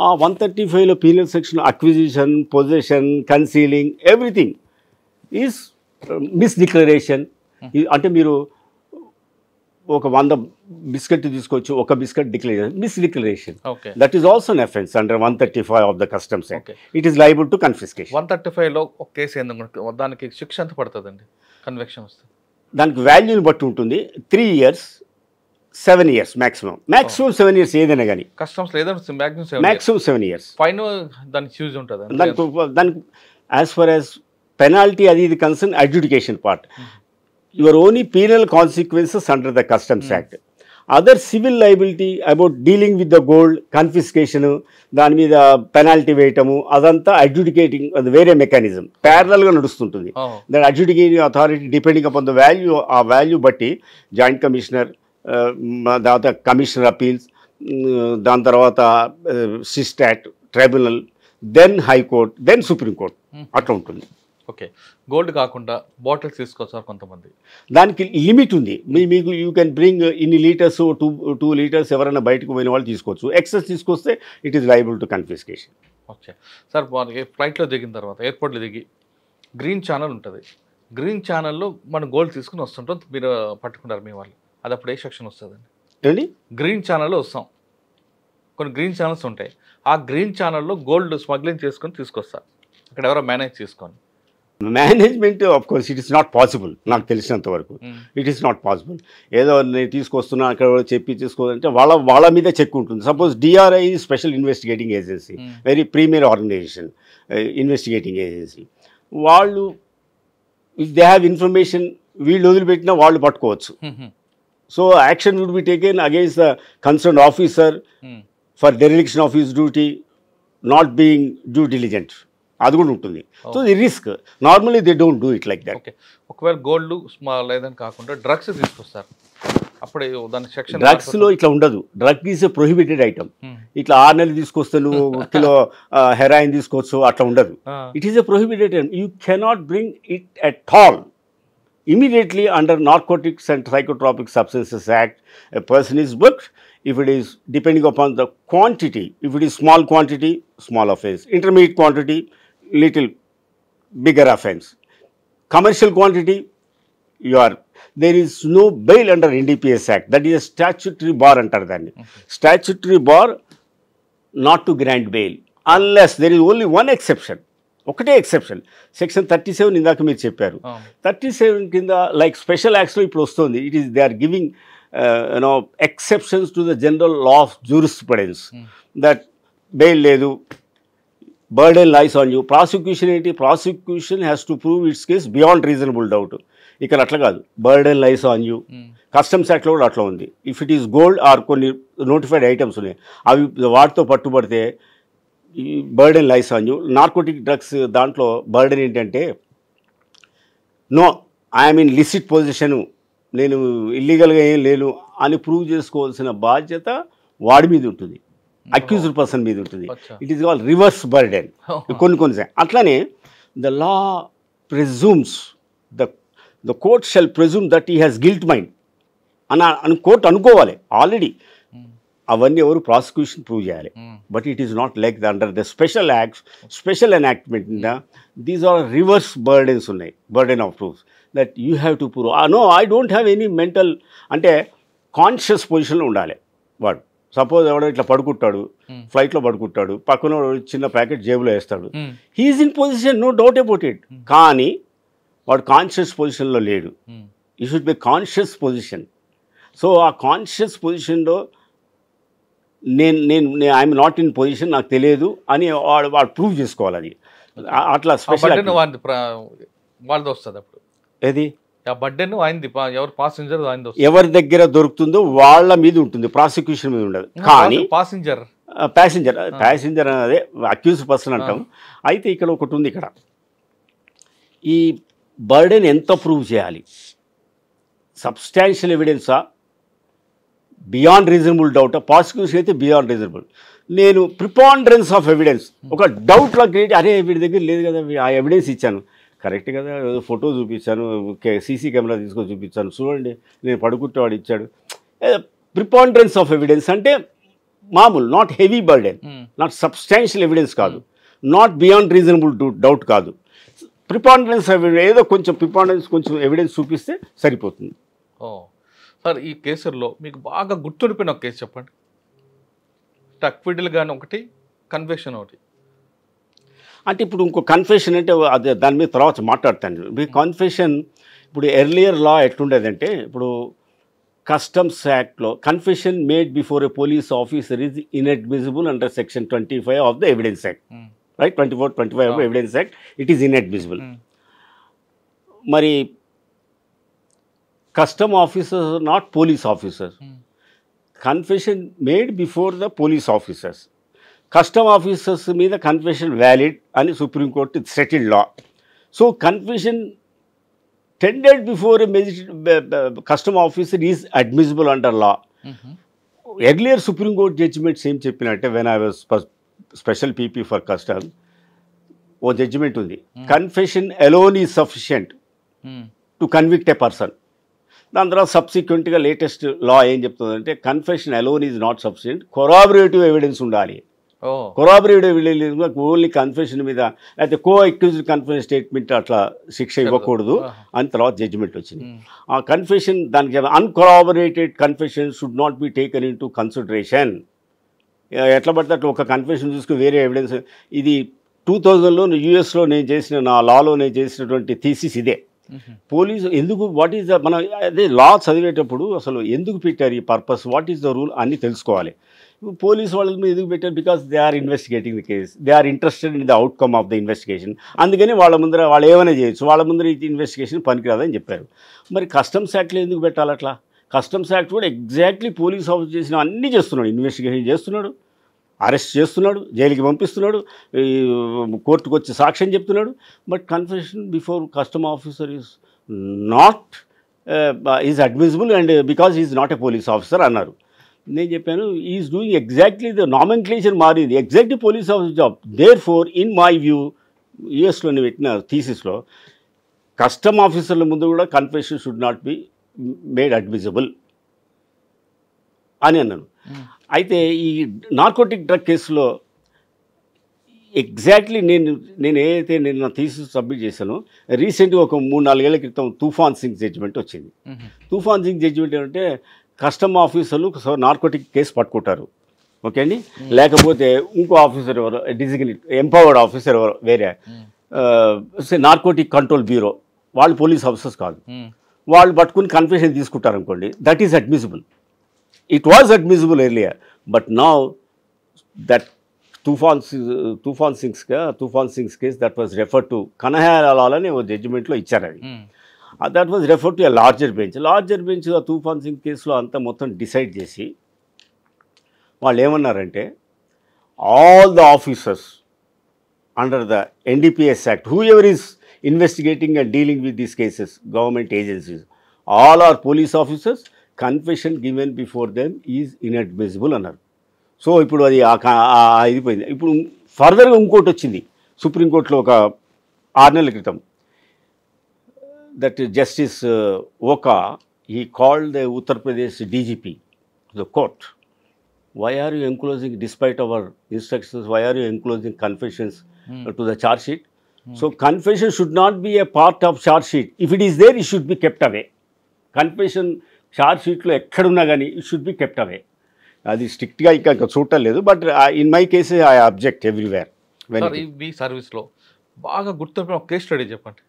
ఆ 135లో penal section acquisition, possession, concealing, everything is misdeclaration. అంటే మీరు ఒక 100 బిస్కెట్ తీసుకోవచ్చు, ఒక biscuit declare misdeclaration, that is also an offence under 135 of the customs act. It is liable to confiscation. 135లో ఒక case ఏంటంటే దానికి శిక్ష ఎంత పడుతుందండి కన్విక్షన్ వస్తే? దానికి వాల్యూని బట్టి ఉంటుంది. 3 years, 7 years మ్యాక్సిమం 7 years ఏదైనా కానీ. కస్టమ్స్ లేదంటే మ్యాక్సిమం 7 years. ఫైన్ దానికి యూజ్ ఉంటుంది. దానికి యాజ్ ఫర్ యాజ్ పెనాల్టీ అది ఇది concern adjudication part. Your only penal consequences under the Customs Act. Other civil liability about dealing with the gold, confiscation, దాని మీద పెనాల్టీ వేయటము, అదంతా అడ్జుడికేటింగ్, అది వేరే మెకానిజం ప్యారలల్గా నడుస్తుంటుంది. That adjudicating authority depending upon the value, ఆ వాల్యూ బట్టి joint commissioner, తర్వాత కమిషనర్ అపీల్స్, దాని తర్వాత CESTAT, tribunal, then high court, then supreme court, అట్లా ఉంటుంది. ఓకే. గోల్డ్ కాకుండా బాటిల్స్ తీసుకొస్తారు కొంతమంది, దానికి లిమిట్ ఉంది. మీకు యూ కెన్ బ్రింగ్ ఇన్ని లీటర్స్, 2 లీటర్స్ ఎవరైనా బయటకు పోయిన వాళ్ళు తీసుకోవచ్చు. ఎక్సెస్ తీసుకొస్తే it is liable to confiscation. Okay sir, మనకి ఫ్లైట్లో దిగిన తర్వాత ఎయిర్పోర్ట్లో దిగి గ్రీన్ ఛానల్ ఉంటుంది, గ్రీన్ ఛానల్లో మనం గోల్డ్ తీసుకుని వస్తుంటాం, మీరు పట్టుకుంటారు మీ వాళ్ళు, అది అప్పుడు ఏ సెక్షన్ వస్తుందండి? ఏంటి? గ్రీన్ ఛానల్లో వస్తాం, కొన్ని గ్రీన్ ఛానల్స్ ఉంటాయి, ఆ గ్రీన్ ఛానల్లో గోల్డ్ స్మగ్లింగ్ చేసుకొని తీసుకొస్తారు, అక్కడ ఎవరో మేనేజ్ చేసుకొని. Management of course it is not possible. నాకు తెలిసినంత వరకు ఇట్ ఈస్ నాట్ పాసిబుల్. ఏదో నేను తీసుకొస్తున్నా అక్కడ చెప్పి తీసుకోవాలంటే వాళ్ళ మీద చెక్ ఉంటుంది. Suppose DRI special investigating agency, very premier organisation, investigating agency. వాళ్ళు ఇఫ్ దే హ్యావ్ ఇన్ఫర్మేషన్, వీళ్ళు వదిలిపెట్టినా వాళ్ళు పట్టుకోవచ్చు. So action would be taken against the concern officer for dereliction of his duty, not being due diligent, అది కూడా ఉంటుంది. So the risk normally they don't do it like that. Okay. ఒకవేళ gold లేదని కాకుండా డ్రగ్స్ తీసుకొస్తారు, అప్పుడు దాని section డ్రగ్స్లో ఇట్లా ఉండదు. Drug is a prohibited item. ఇట్లా 6 నెలలు తీసుకొస్తే నువ్వు కిలో హెరాయిన్ తీసుకోవచ్చు, అట్లా ఉండదు. It is a prohibited item. You cannot bring it at all. Immediately under Narcotics and Psychotropic Substances Act, a person is booked. If it is depending upon the quantity, if it is small quantity, small offense, intermediate quantity, little bigger offense, commercial quantity, there is no bail under NDPS Act. That is a statutory bar under that. Statutory bar not to grant bail. Unless there is only one exception, ఒకటే exception. Section 37 ఇందాక మీరు చెప్పారు. 37 కింద like special యాక్ట్స్లో ఇప్పుడు వస్తుంది. It is they are giving exceptions to the general law of jurisprudence that bail లేదు, burden lies on you. Prosecution ఏంటి? Prosecution has to prove its case beyond reasonable doubt. ఇక్కడ అట్లా కాదు, burden lies on you. Customs యాక్ట్లో కూడా అట్లా ఉంది. If it is gold or కొన్ని నోటిఫైడ్ ఐటమ్స్ ఉన్నాయి, అవి వాటితో పట్టుబడితే burden lies on you. Narcotic drugs దాంట్లో బర్డెన్ ఏంటంటే నో ఐఎమ్ ఇన్ లిసిట్ పొజిషను, నేను ఇల్లీగల్గా ఏం లేను అని ప్రూవ్ చేసుకోవాల్సిన బాధ్యత వాడి మీద ఉంటుంది, అక్యూజ్డ్ పర్సన్ మీద ఉంటుంది. It is called reverse burden. కొన్ని అట్లానే the law presumes the court shall presume that he has guilt mind అని కోర్టు అనుకోవాలి ఆల్రెడీ. అవన్నీ ఎవరు ప్రాసిక్యూషన్ ప్రూవ్ చేయాలి. But it is not like under the special acts, special enactment these are reverse burdens ఉన్నాయి, burden of proofs that you have to prove. No I don't have any mental, అంటే conscious పొజిషన్లో ఉండాలి వాడు. Suppose ఎవడో ఇట్లా పడుకుంటాడు, ఫ్లైట్లో పడుకుంటాడు, పక్కన చిన్న ప్యాకెట్ జేబులో వేస్తాడు, he's in position, no doubt about it. కానీ వాడు కాన్షియస్ పొజిషన్లో లేడు. You should be conscious position. So ఆ కాన్షియస్ పొజిషన్లో నేను ఐఎమ్ నాట్ ఇన్ పొజిషన్, నాకు తెలియదు అని వాడు ప్రూవ్ చేసుకోవాలి. అది అట్లా స్పెషల్ వాళ్ళది వస్తుంది అప్పుడు. ఏది బర్డెన్ అయింది, ఎవరు పాసింజర్ ఎవరి దగ్గర దొరుకుతుందో వాళ్ళ మీద ఉంటుంది, ప్రాసిక్యూషన్ మీద ఉండదు. కానీ ప్యాసింజర్ అదే అక్యూజ్ పర్సన్ అంటాం. అయితే ఇక్కడ ఒకటి ఉంది, ఇక్కడ ఈ బర్డెన్ ఎంత ప్రూవ్ చేయాలి? సబ్స్టాన్షియల్ ఎవిడెన్సా, బియాండ్ రీజనబుల్ డౌట్? ప్రాసిక్యూషన్ అయితే బియాండ్ రీజనబుల్. నేను ప్రిపాండరెన్స్ ఆఫ్ ఎవిడెన్స్, ఒక డౌట్లా క్రియేట్, అరే వీడి దగ్గర లేదు కదా, ఆ ఎవిడెన్స్ ఇచ్చాను, కరెక్ట్ కదా, ఫోటో చూపించాను, సీసీ కెమెరా తీసుకొని చూపించాను, చూడండి నేను పడుకుంటే వాడు ఇచ్చాడు. ప్రిపాండరెన్స్ ఆఫ్ ఎవిడెన్స్ అంటే మామూలు, not heavy burden, not substantial evidence కాదు, నాట్ బియాండ్ రీజనబుల్ డౌట్ కాదు. ప్రిపాండరెన్స్ ఏదో కొంచెం ప్రిపాండరెన్స్, కొంచెం ఎవిడెన్స్ చూపిస్తే సరిపోతుంది. సార్ ఈ కేసుల్లో మీకు బాగా గుర్తుండిపోయిన ఒక కేసు చెప్పండి. టక్విడిల్ కానీ ఒకటి, కన్వెక్షన్ ఒకటి. అంటే ఇప్పుడు ఇంకో కన్ఫెషన్ అంటే అదే దాని మీద తర్వాత మాట్లాడతాను. మీ కన్ఫెషన్ ఇప్పుడు ఎర్లియర్ లా ఎట్లుండేదంటే, ఇప్పుడు కస్టమ్స్ యాక్ట్లో confession made before a police officer is inadmissible under section 25 of the evidence act, right? 24-25 of evidence act, it is inadmissible. మరి custom officers not police officers. Confession made before the police officers, custom officers మీద confession valid అని supreme court settled law. So confession tended before a custom officer is admissible under law. Earlier supreme court judgements ఏం చెప్పినట్టే, when I was special PP for custom, oh judgement ఉంది, confession alone is sufficient to convict A person. దాని తర్వాత సబ్సిక్వెంట్గా latest లా ఏం చెప్తుందంటే, confession alone is not sufficient, corroborative evidence ఉండాలి. Corroborative evidence only confession మీద, అయితే కో అక్యూజ్డ్ కన్ఫెషన్ స్టేట్మెంట్ అట్లా శిక్ష ఇవ్వకూడదు అని తర్వాత జడ్జిమెంట్ వచ్చింది. ఆ కన్ఫెషన్ దానికి uncorroborated confession should not be taken into consideration. ఎట్లా పడితే అట్లా ఒక కన్ఫెషన్ చూసుకుని వేరే ఎవిడెన్స్. ఇది 2000లో యూఎస్లో నేను చేసిన, నా లాలో నేను చేసినటువంటి థీసిస్ ఇదే. పోలీసు ఎందుకు, వాట్ ఈస్ ద, మనం అదే లా చదివేటప్పుడు అసలు ఎందుకు పెట్టారు ఈ purpose, what is the rule అన్నీ తెలుసుకోవాలి. పోలీసు వాళ్ళ మీద ఎందుకు పెట్టారు? Because they are investigating the case, they are interested in the outcome of the investigation. అందుకని వాళ్ళ ముందర వాళ్ళు ఏమైనా చేయొచ్చు, వాళ్ళ ముందర ఈ ఇన్వెస్టిగేషన్ పనికిరాదని చెప్పారు. మరి కస్టమ్స్ యాక్ట్లో ఎందుకు పెట్టాలి అట్లా? కస్టమ్స్ యాక్ట్ కూడా ఎగ్జాక్ట్లీ పోలీస్ ఆఫీసర్ చేసిన అన్నీ చేస్తున్నాడు, ఇన్వెస్టిగేషన్ చేస్తున్నాడు, అరెస్ట్ చేస్తున్నాడు, జైలుకి పంపిస్తున్నాడు, కోర్టుకు వచ్చి సాక్ష్యం చెప్తున్నాడు. But confession before custom officer is not is admissible and because is not a police officer అన్నారు. నేను చెప్పాను, is doing exactly the nomenclature మారింది, exactly police officer job. Therefore in my view, యూఎస్లోని పెట్టిన థీసిస్లో కస్టమ్ ఆఫీసర్ల ముందు కూడా confession should not be made admissible అని అన్నాను. అయితే ఈ నార్కోటిక్ డ్రగ్ కేసులో ఎగ్జాక్ట్లీ నేను ఏదైతే నేను నా థీసిస్ సబ్మిట్ చేశానో, రీసెంట్గా ఒక 3-4 ఏళ్ల క్రితం తూఫాన్ సింగ్ జడ్జిమెంట్ వచ్చింది. తూఫాన్ సింగ్ జడ్జిమెంట్ ఏంటంటే, కస్టమ్ ఆఫీసర్లు నార్కోటిక్ కేసు పట్టుకుంటారు, ఓకే అండి. లేకపోతే ఇంకో ఆఫీసర్ ఎవరో డిజిగ్నేట్ ఎంపవర్డ్ ఆఫీసర్ ఎవరో వేరే నార్కోటిక్ కంట్రోల్ బ్యూరో, వాళ్ళు పోలీస్ ఆఫీసర్స్ కాదు, వాళ్ళు పట్టుకుని కన్ఫెషన్ తీసుకుంటారు అనుకోండి, that is admissible. It was admissible earlier, but now that Tofan Singh's case that was refer to కనహాలని ఓ జడ్జిమెంట్లో ఇచ్చారు. అది that was refer to a larger bench. ఆ తుఫాన్ సింగ్ కేసులో అంతా మొత్తం డిసైడ్ చేసి వాళ్ళు ఏమన్నారంటే, all the officers under the NDPS Act, whoever is investigating and dealing with these cases, government agencies, all are police officers, confession given before them is inadmissible అన్నారు. So ఇప్పుడు అది ఇది పోయింది. ఇప్పుడు ఫర్దర్గా ఇంకోటి వచ్చింది సుప్రీంకోర్టులో ఒక 6 నెలల క్రితం. That justice Oka, he called the Uttar Pradesh DGP to the court. Why are you enclosing, despite our instructions, why are you enclosing confessions to the charge sheet? So confession should not be a part of charge sheet. If it is there, it should be kept away. Confession charge sheet లో ఎక్కడున్నా కానీ it should be kept away. అది స్ట్రిక్ట్గా ఇంకా చూడటం లేదు, but in my case I object everywhere. మీ సర్వీస్లో బాగా గుర్తుండిపోయిన ఒక కేస్ స్టడీ చెప్పండి.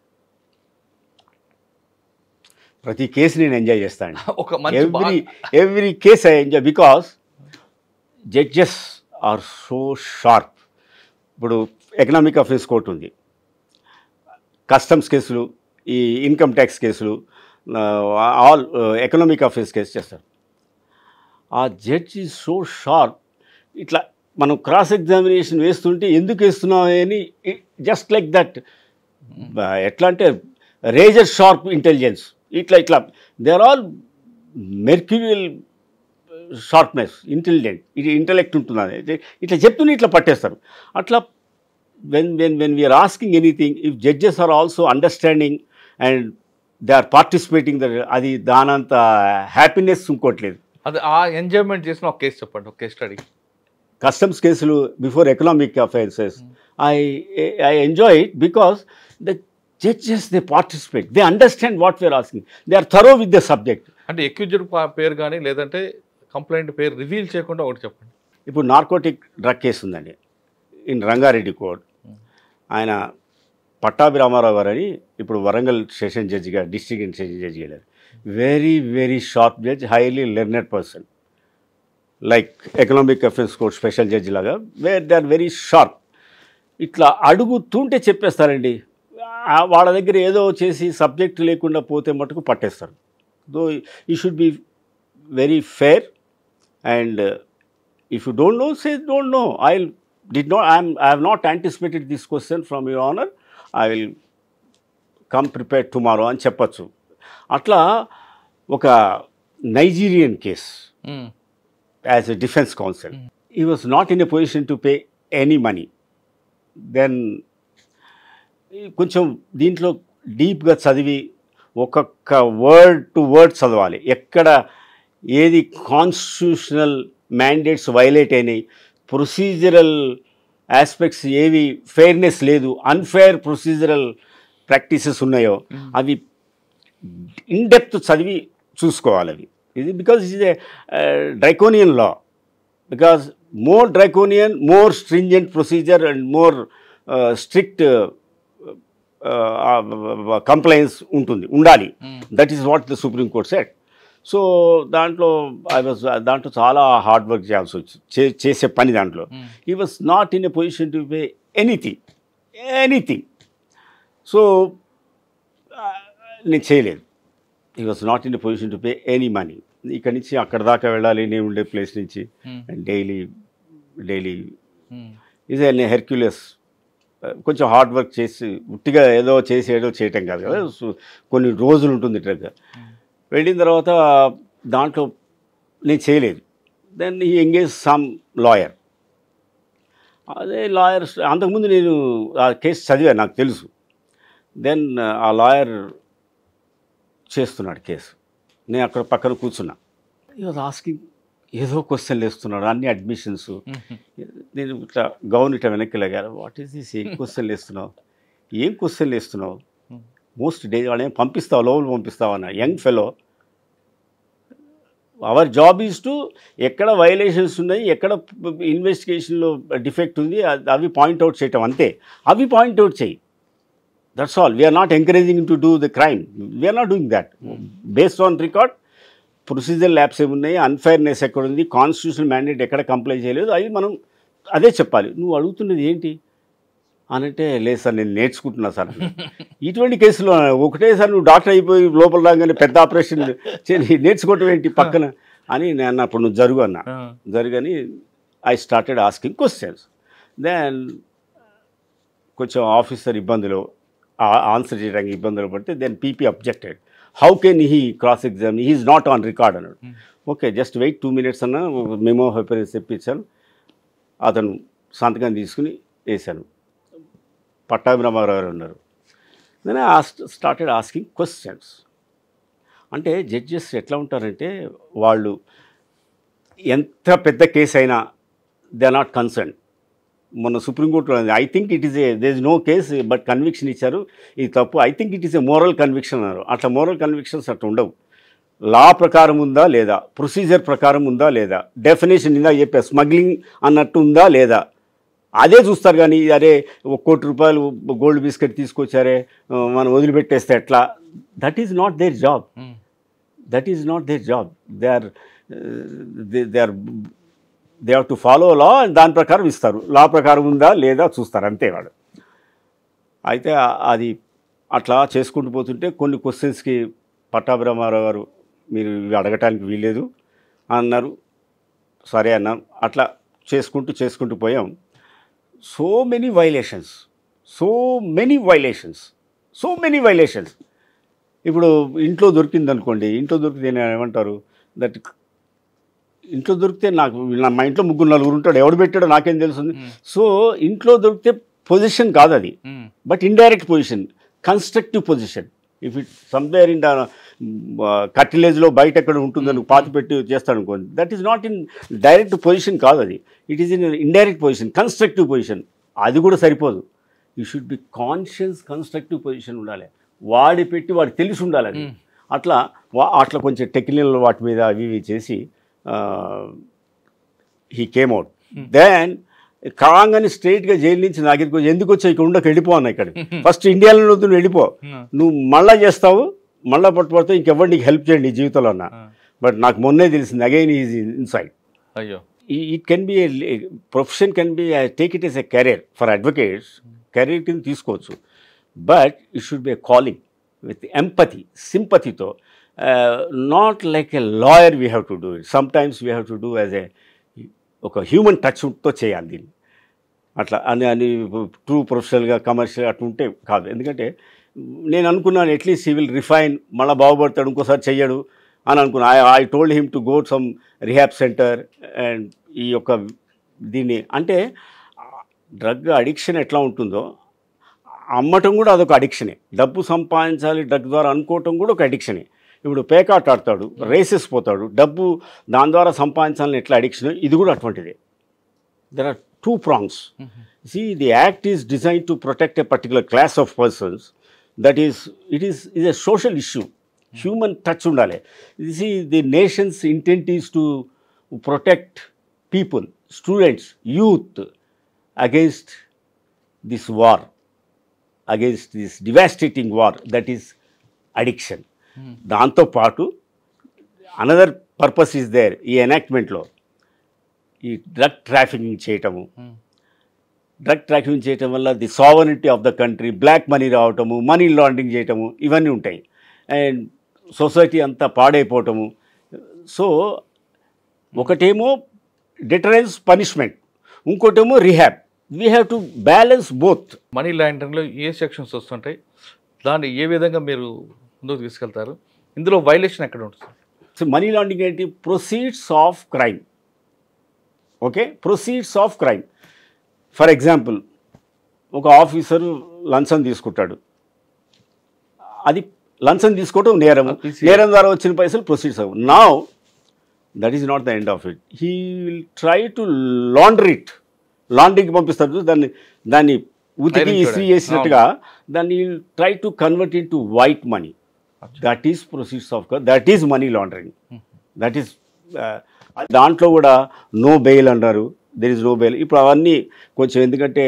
ప్రతి కేసు నేను ఎంజాయ్ చేస్తాను. ఒక మంచి every case I enjoy because judges are so sharp. ఇప్పుడు ఎకనామిక్ అఫేర్స్ కోర్టు ఉంది, కస్టమ్స్ కేసులు, ఈ ఇన్కమ్ ట్యాక్స్ కేసులు, ఆల్ ఎకనామిక్ అఫేర్స్ కేసు చేస్తారు. ఆ జడ్జ్ ఈజ్ సో షార్ప్. ఇట్లా మనం క్రాస్ ఎగ్జామినేషన్ వేస్తుంటే ఎందుకు వేస్తున్నావు అని, జస్ట్ లైక్ దట్. ఎట్లా అంటే రేజర్ షార్ప్ ఇంటెలిజెన్స్. ఇట్లా they are all mercurial sharpness, ఇది ఇంటలెక్ట్ ఉంటుంది. ఇట్లా చెప్తూనే ఇట్లా పట్టేస్తారు. అట్లా when we are asking anything, if judges are also understanding and they are participating, అది దానంత హ్యాపీనెస్ ఇంకోట్లేదు. అది ఆ ఎంజాయ్మెంట్ చేసిన ఒక కేసు చెప్పండి, ఒక కేస్ స్టడీ. కస్టమ్స్ కేసులు before economic affairs I enjoy it because the judges, they participate, they understand what we are asking, they are thorough with the subject. అంటే accused పేరు కానీ లేదంటే కంప్లైంట్ పేరు రివీల్ చేయకుండా ఒకటి చెప్పండి. ఇప్పుడు నార్కోటిక్ డ్రగ్ కేసు ఉందండి ఇన్ రంగారెడ్డి కోర్ట్. ఆయన పట్టాభి రామారావు గారు అని ఇప్పుడు వరంగల్ సెషన్ జడ్జిగా, డిస్ట్రిక్ట్ సెషన్ జడ్జిగా వెళ్ళారు. Very very sharp judge, highly learned person, like economic affairs court special judge లాగా, where they are very sharp. ఇట్లా అడుగుతుంటే చెప్పేస్తారండి. వాళ్ళ దగ్గర ఏదో చేసి సబ్జెక్ట్ లేకుండా పోతే మటుకు పట్టేస్తారు. Though you should be very fair, and if you don't know, say don't know. I have not anticipated this question from your honor. I will come prepared tomorrow అని చెప్పచ్చు. అట్లా ఒక Nigerian case as a defence council, he was not in a position to pay any money. Then కొంచెం దీంట్లో డీప్గా చదివి ఒక్కొక్క word to word చదవాలి. ఎక్కడ ఏది కాన్స్టిట్యూషనల్ మ్యాండేట్స్ వైలేట్ అయినాయి, ప్రొసీజరల్ ఆస్పెక్ట్స్ ఏవి ఫెయిర్నెస్ లేదు, అన్ఫేర్ ప్రొసీజరల్ ప్రాక్టీసెస్ ఉన్నాయో అవి ఇన్డెప్త్ చదివి చూసుకోవాలి. అవి ఇది because it is a draconian law, because more draconian, more stringent procedure and more strict compliance ఉండాలి. That is what the supreme court said. So దాంట్లో దాంట్లో చాలా హార్డ్ వర్క్ చేయాల్సి వచ్చి చేసే పని దాంట్లో. He was not in a position to pay anything. So నేను చేయలేదు. He was not in a position to pay any money. ఇక్కడి నుంచి అక్కడ దాకా వెళ్ళాలి నేను ఉండే ప్లేస్ నుంచి, డైలీ ఈజ్ ఎ హెర్క్యులస్. కొంచెం హార్డ్ వర్క్ చేసి ఉట్టిగా ఏదో చేయటం కాదు కదా, కొన్ని రోజులు ఉంటుంది ట్రగ్గా. వెళ్ళిన తర్వాత దాంట్లో నేను చేయలేదు. దెన్ ఈ ఎంగేజ్ సమ్ లాయర్. అదే లాయర్ అంతకుముందు నేను ఆ కేసు చదివాను, నాకు తెలుసు. దెన్ ఆ లాయర్ చేస్తున్నాడు కేసు, నేను అక్కడ పక్కన కూర్చున్నా. ఈరోజు ఆస్కింగ్ ఏదో క్వశ్చన్లు వేస్తున్నాడు, అన్ని అడ్మిషన్స్. నేను ఇట్లా గౌన్ ఇట్లా వెనక్కి లాగారు. వాట్ ఈస్ దిస్, ఏం క్వశ్చన్లు వేస్తున్నావు? మోస్ట్ డే వాళ్ళని పంపిస్తావు, లోపల పంపిస్తావు అన్న. Young fellow our job is to ఎక్కడ వైలేషన్స్ ఉన్నాయి, ఎక్కడ ఇన్వెస్టిగేషన్లో డిఫెక్ట్ ఉంది, అవి పాయింట్అవుట్ చేయటం అంతే. అవి పాయింట్అవుట్ చేయి, that's all. We're not encouraging to do the crime, we're not doing that. Based on record procedure labs ఏమున్నాయి, అన్ఫైర్నెస్ ఎక్కడ ఉంది, కాన్స్టిట్యూషనల్ మ్యాండేట్ ఎక్కడ కంప్లై చేయలేదు, అది మనం అదే చెప్పాలి. నువ్వు అడుగుతున్నది ఏంటి అనంటే, లేదు సార్ నేను నేర్చుకుంటున్నా సార్. ఇటువంటి కేసులో ఒకటేసారి నువ్వు డాక్టర్ అయిపోయి లోపల రాగానే పెద్ద ఆపరేషన్ నేర్చుకోవటం ఏంటి పక్కన అని నేను అన్నప్పుడు నువ్వు జరుగు అన్నా. జరుగని I started asking questions. Then కొంచెం ఆఫీసర్ ఇబ్బందులు ఆన్సర్ చేయడానికి ఇబ్బందులు పడితే then PP objected. How can he cross exam, he is not on record అన్నాడు. ఓకే జస్ట్ వెయిట్ 2 minutes అన్న మెమో ఆఫ్ అపియరెన్స్ తెప్పించాను. అతను సంతకం తీసుకుని వేశాను. పట్టాభిరామారావు గారు ఉన్నారు. Then I started asking questions. అంటే జడ్జెస్ ఎట్లా ఉంటారంటే, వాళ్ళు ఎంత పెద్ద కేసు అయినా దే ఆర్ నాట్ కన్సర్న్. మొన్న సుప్రీంకోర్టులో I think it is there is no case but conviction ఇచ్చారు, ఇది తప్పు, I think it is a moral conviction అన్నారు. అట్లా మోరల్ కన్విక్షన్స్ అట్లా ఉండవు. లా ప్రకారం ఉందా లేదా, ప్రొసీజర్ ప్రకారం ఉందా లేదా, డెఫినేషన్ ఇందా చెప్పా స్మగ్లింగ్ అన్నట్టు ఉందా లేదా, అదే చూస్తారు. కానీ అరే ₹1,00,00,000 గోల్డ్ బిస్కెట్ తీసుకొచ్చారే మనం వదిలిపెట్టేస్తే ఎట్లా, that is not their job. That is not their job. They have to follow law, దాని ప్రకారం ఇస్తారు. లా ప్రకారం ఉందా లేదా చూస్తారు, అంతే వాడు. అయితే అది అట్లా చేసుకుంటూ పోతుంటే కొన్ని క్వశ్చన్స్కి పట్టాభిరామారావు గారు మీరు ఇవి అడగటానికి వీల్లేదు అన్నారు. సరే అన్నాను. అట్లా చేసుకుంటూ పోయాం. So many violations. ఇప్పుడు ఇంట్లో దొరికింది అనుకోండి, ఇంట్లో దొరికితే ఏమంటారు, దట్ ఇంట్లో దొరికితే మా ఇంట్లో 3-4 ఉంటాడు, ఎవడు పెట్టాడో నాకేం తెలుస్తుంది. సో ఇంట్లో దొరికితే పొజిషన్ కాదు అది, but indirect possession, constructive possession. If it somewhere in the కట్టిలేజ్లో బయట ఎక్కడ ఉంటుందని పాతి పెట్టి చేస్తాడు అనుకోండి, that is not in direct possession కాదు అది, it is in indirect possession, constructive possession. అది కూడా సరిపోదు. You should be conscious constructive possession ఉండాలి. వాడి పెట్టి వాడికి తెలిసి ఉండాలి అది. అట్లా కొంచెం టెక్నికల్ వాటి మీద అవి ఇవి చేసి హీ కేమ్ అవుట్. దెన్ కాగానే స్ట్రైట్గా జైలు నుంచి నా దగ్గరికి వచ్చి, ఎందుకు వచ్చా ఇక్కడ ఉండక వెళ్ళిపో అన్న, ఇక్కడ ఫస్ట్ ఇండియాలో నువ్వు వెళ్ళిపో, నువ్వు మళ్ళీ చేస్తావు, మళ్ళీ పట్టుపడితే ఇంకెవ్వరు నీకు హెల్ప్ చేయండి ఈ జీవితంలో అన్న. బట్ నాకు మొన్నే తెలిసింది, అగైన్ ఈజ్ ఇన్సైడ్. అయ్యో, it can be profession, can be take it as a career for advocates, career కింద తీసుకోవచ్చు. But it should be a calling with empathy, సింపతితో, not like a lawyer we have to do it. Some times we have to do as ఒక human టచ్తో చేయాలి దీన్ని. అట్లా అని true ప్రొఫెషనల్గా కమర్షియల్ అట్లా ఉంటే కాదు. ఎందుకంటే నేను అనుకున్నాను అట్లీస్ట్ హీ విల్ రిఫైన్, మళ్ళీ బాగుపడతాడు, ఇంకోసారి చెయ్యడు అని అనుకున్నా. I told him to go some rehab centre. And ఈ యొక్క దీన్ని అంటే డ్రగ్ అడిక్షన్ ఎట్లా ఉంటుందో, అమ్మటం కూడా అదొక అడిక్షనే. డబ్బు సంపాదించాలి డ్రగ్ ద్వారా అనుకోవటం కూడా ఒక అడిక్షనే. ఇప్పుడు పేకాట ఆడతాడు, రేసెస్ పోతాడు, డబ్బు దాని ద్వారా సంపాదించాలని ఎట్లా అడిక్షన్, ఇది కూడా అటువంటిదే. There are 2 prongs. See, the act is designed to protect a particular class of persons. That is, it is a social issue. Human touch undale. You see, the nation's intent is to protect people, students, youth against this war, against this devastating war that is addiction. దాంతో పాటు another purpose is there ఈ ఎనాక్ట్మెంట్లో, ఈ drug trafficking చేయటము. Drug trafficking చేయటం వల్ల the sovereignty of the country, black money రావటము, money laundering చేయటము, ఇవన్నీ ఉంటాయి. అండ్ సొసైటీ అంతా పాడైపోవటము. సో ఒకటేమో డిటరెన్స్ పనిష్మెంట్, ఇంకోటేమో rehab. We have to balance both. Money లాండరింగ్లో ఏ సెక్షన్స్ వస్తుంటాయి, దాన్ని ఏ విధంగా మీరు ముందుకు తీసుకెళ్తారు, ఇందులో వైలేషన్ ఎక్కడ ఉంటుంది? సో మనీ లాండరింగ్ ఏంటి? Proceeds of crime. Okay, proceeds of crime. For example, ఒక ఆఫీసరు లంచం తీసుకుంటాడు, అది లంచం తీసుకోవటం నేరము, నేరం ద్వారా వచ్చిన పైసలు ప్రొసీడ్స్ అవ్వు. Now that is not the end of it. He will try to launder it. లాండరింగ్కి పంపిస్తారు, దాన్ని ఉతికి ఇస్త్రీ చేసినట్టుగా దాన్ని try to convert into white money. That is proceeds of, that is money laundering. That is దాంట్లో కూడా no bail అన్నారు, దెర్ ఇస్ నో బెయిల్. ఇప్పుడు అవన్నీ కొంచెం ఎందుకంటే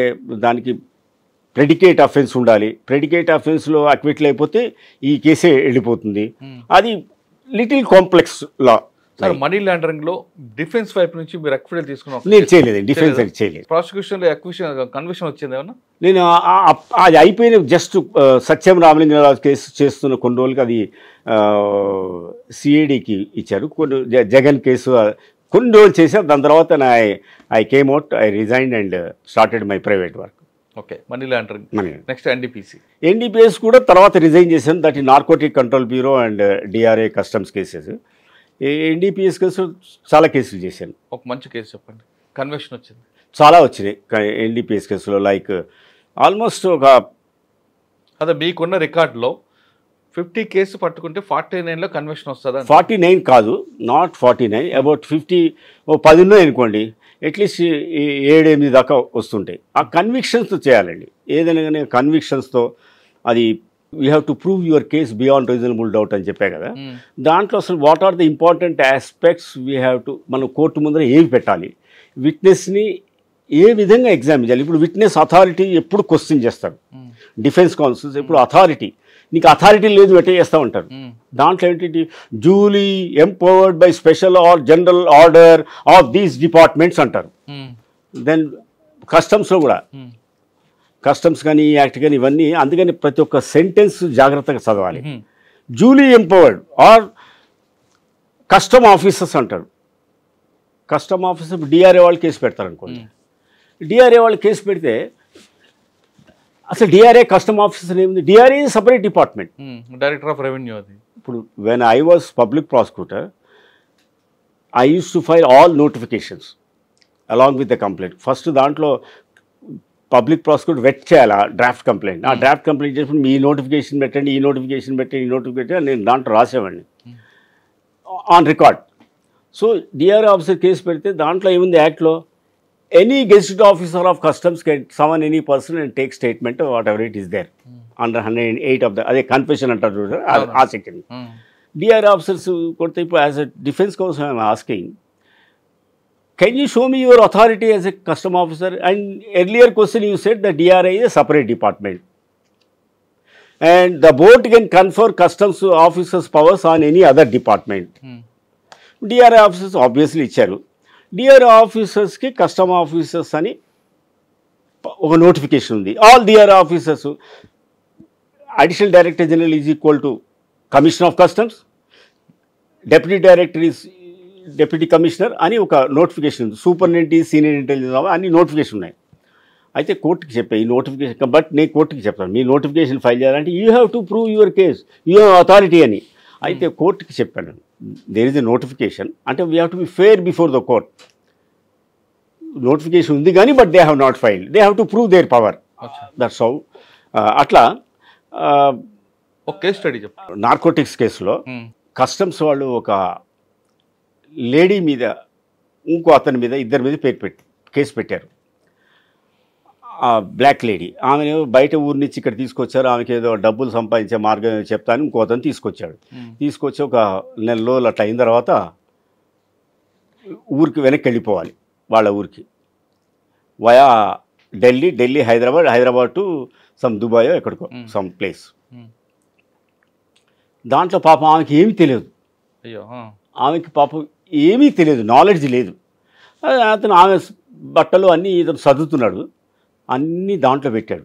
దానికి ప్రెడికేట్ అఫెన్స్ ఉండాలి, ప్రెడికేట్ అఫెన్స్లో అక్విట్ అయిపోతే ఈ కేసే వెళ్ళిపోతుంది. అది లిటిల్ కాంప్లెక్స్ లా. సార్ మనీ లాండరింగ్ లో డిఫెన్స్ వైపు నుంచి మీరు అక్విడల్ తీసుకున్నాం? నేను చేయలేదు, డిఫెన్స్ అది చేయలేదు. ప్రాసిక్యూషన్ లో కన్విక్షన్ వచ్చింది ఏమన్నా? నేను అది అయిపోయిన జస్ట్ సత్యం రామలింగరాజు కేసు చేస్తున్న కొన్ని రోజులకి అది సిఐడికి ఇచ్చారు. కొన్ని జగన్ కేసు కొన్ని రోజులు చేశారు. దాని తర్వాత I came out, I resign and started my private work. Okay, money laundering. Next NDPS కూడా తర్వాత రిజైన్ చేశాను. దట్ ఈ narcotic control bureau and DRA customs cases. NDPS case చాలా కేసులు చేశాను. ఒక మంచి కేసు చెప్పండి, కన్విక్షన్ వచ్చింది. చాలా వచ్చినాయి ఎన్డీపీఎస్ కేసులో. లైక్ ఆల్మోస్ట్ ఒక అదే మీకున్న రికార్డులో 50 కేసు పట్టుకుంటే 49లో కన్విక్షన్ వస్తుందా? 49 కాదు, నాట్ 49, అబౌట్ 50, 10 ఉన్నాయి అనుకోండి, అట్లీస్ట్ 7-8 దాకా వస్తుంటాయి. ఆ కన్విక్షన్స్తో చేయాలండి ఏదైనా కానీ. కన్విక్షన్స్తో అది you have to prove your case beyond reasonable doubt అని చెప్పా కదా. దాంట్లో అసలు what are the important aspects we have to, మనం కోర్టు ముందర ఏవి పెట్టాలి, విట్నెస్ని ఏ విధంగా ఎగ్జామిన్ చేయాలి. ఇప్పుడు విట్నెస్ అథారిటీ ఎప్పుడు క్వశ్చన్ చేస్తారు, డిఫెన్స్ కౌన్సిల్స్ ఎప్పుడు అథారిటీ, నీకు అథారిటీ లేదు పెట్టే చేస్తూ ఉంటారు. దాంట్లో ఏంటి, duly empowered by special or general order of these departments అంటారు. దెన్ కస్టమ్స్లో కూడా కస్టమ్స్ కానీ యాక్ట్ కానీ ఇవన్నీ, అందుకని ప్రతి ఒక్క సెంటెన్స్ జాగ్రత్తగా చదవాలి. Duly empowered or custom officers అంటారు. కస్టమ్ ఆఫీసర్ డిఆర్ఏ వాళ్ళు కేసు పెడతారు అనుకోండి. డిఆర్ఏ వాళ్ళు కేసు పెడితే అసలు డిఆర్ఏ కస్టమ్ ఆఫీసర్ ఏముంది, DRA separate department, director of revenue. అది ఇప్పుడు when I was public prosecutor I use to file all notifications along with the complaint. First దాంట్లో పబ్లిక్ ప్రాసిక్యూటర్ వెట్ చేయాలి ఆ డ్రాఫ్ట్ కంప్లైంట్. ఆ draft complaint చేసినప్పుడు మీ notification పెట్టండి, ఈ నోటిఫికేషన్ పెట్టండి, ఈ నోటిఫికేషన్ నేను దాంట్లో రాసేవాడిని on record. So DRA officer case పెడితే దాంట్లో ఏముంది యాక్ట్లో, any gazetted officer of customs can summon any person and take statement whatever it is there under 108 of the, అదే కన్ఫెషన్ అంటారు ఆ సెక్షన్. డిఆర్ఏ ఆఫీసర్స్ కొడితే ఇప్పుడు as a defence counsel I'm asking, can you show me your authority as a custom officer? And earlier question you said the DRA is a separate department and the board can confer customs officers powers on any other department. DRA officers obviously ఇచ్చారు. DRA ఆఫీసర్స్కి custom officers అని ఒక notification ఉంది. All DRA officers additional director general is equal to commissioner of customs, deputy director is deputy commissioner అని ఒక notification ఉంది. Superintendent, senior intelligence అన్ని notification ఉన్నాయి. అయితే కోర్టుకి చెప్పే ఈ నోటిఫికేషన్, బట్ నేను కోర్టుకి చెప్తాను మీ నోటిఫికేషన్ ఫైల్ చేయాలంటే you have to prove your case, you have authority అని. అయితే కోర్టుకి చెప్పాను దేర్ ఇస్ ఎ నోటిఫికేషన్, అంటే we have to be fair before the court. Notification ఉంది కానీ but they have not filed, they have to prove there power. That's how. అట్లా ఒక case study చెప్పు. నార్కోటిక్స్ కేసులో కస్టమ్స్ వాళ్ళు ఒక లేడీ మీద ఇంకో అతని మీద ఇద్దరి మీద కేసు పెట్టారు. బ్లాక్ లేడీ ఆమెను బయట ఊరి నుంచి ఇక్కడ తీసుకొచ్చారు. ఆమెకి ఏదో డబ్బులు సంపాదించే మార్గం చెప్తాను ఇంకో అతను తీసుకొచ్చాడు. తీసుకొచ్చి ఒక నెల రోజులు అట్లా అయిన తర్వాత ఊరికి వెనక్కి వెళ్ళిపోవాలి వాళ్ళ ఊరికి via Delhi Hyderabad to some దుబాయో ఎక్కడికో సమ్ ప్లేస్. దాంట్లో పాపం ఆమెకి ఏమీ తెలియదు, ఆమెకి పాపం ఏమీ తెలియదు, నాలెడ్జ్ లేదు. అతను ఆమె బట్టలు అన్నీ ఇతను చదువుతున్నాడు, అన్నీ దాంట్లో పెట్టాడు.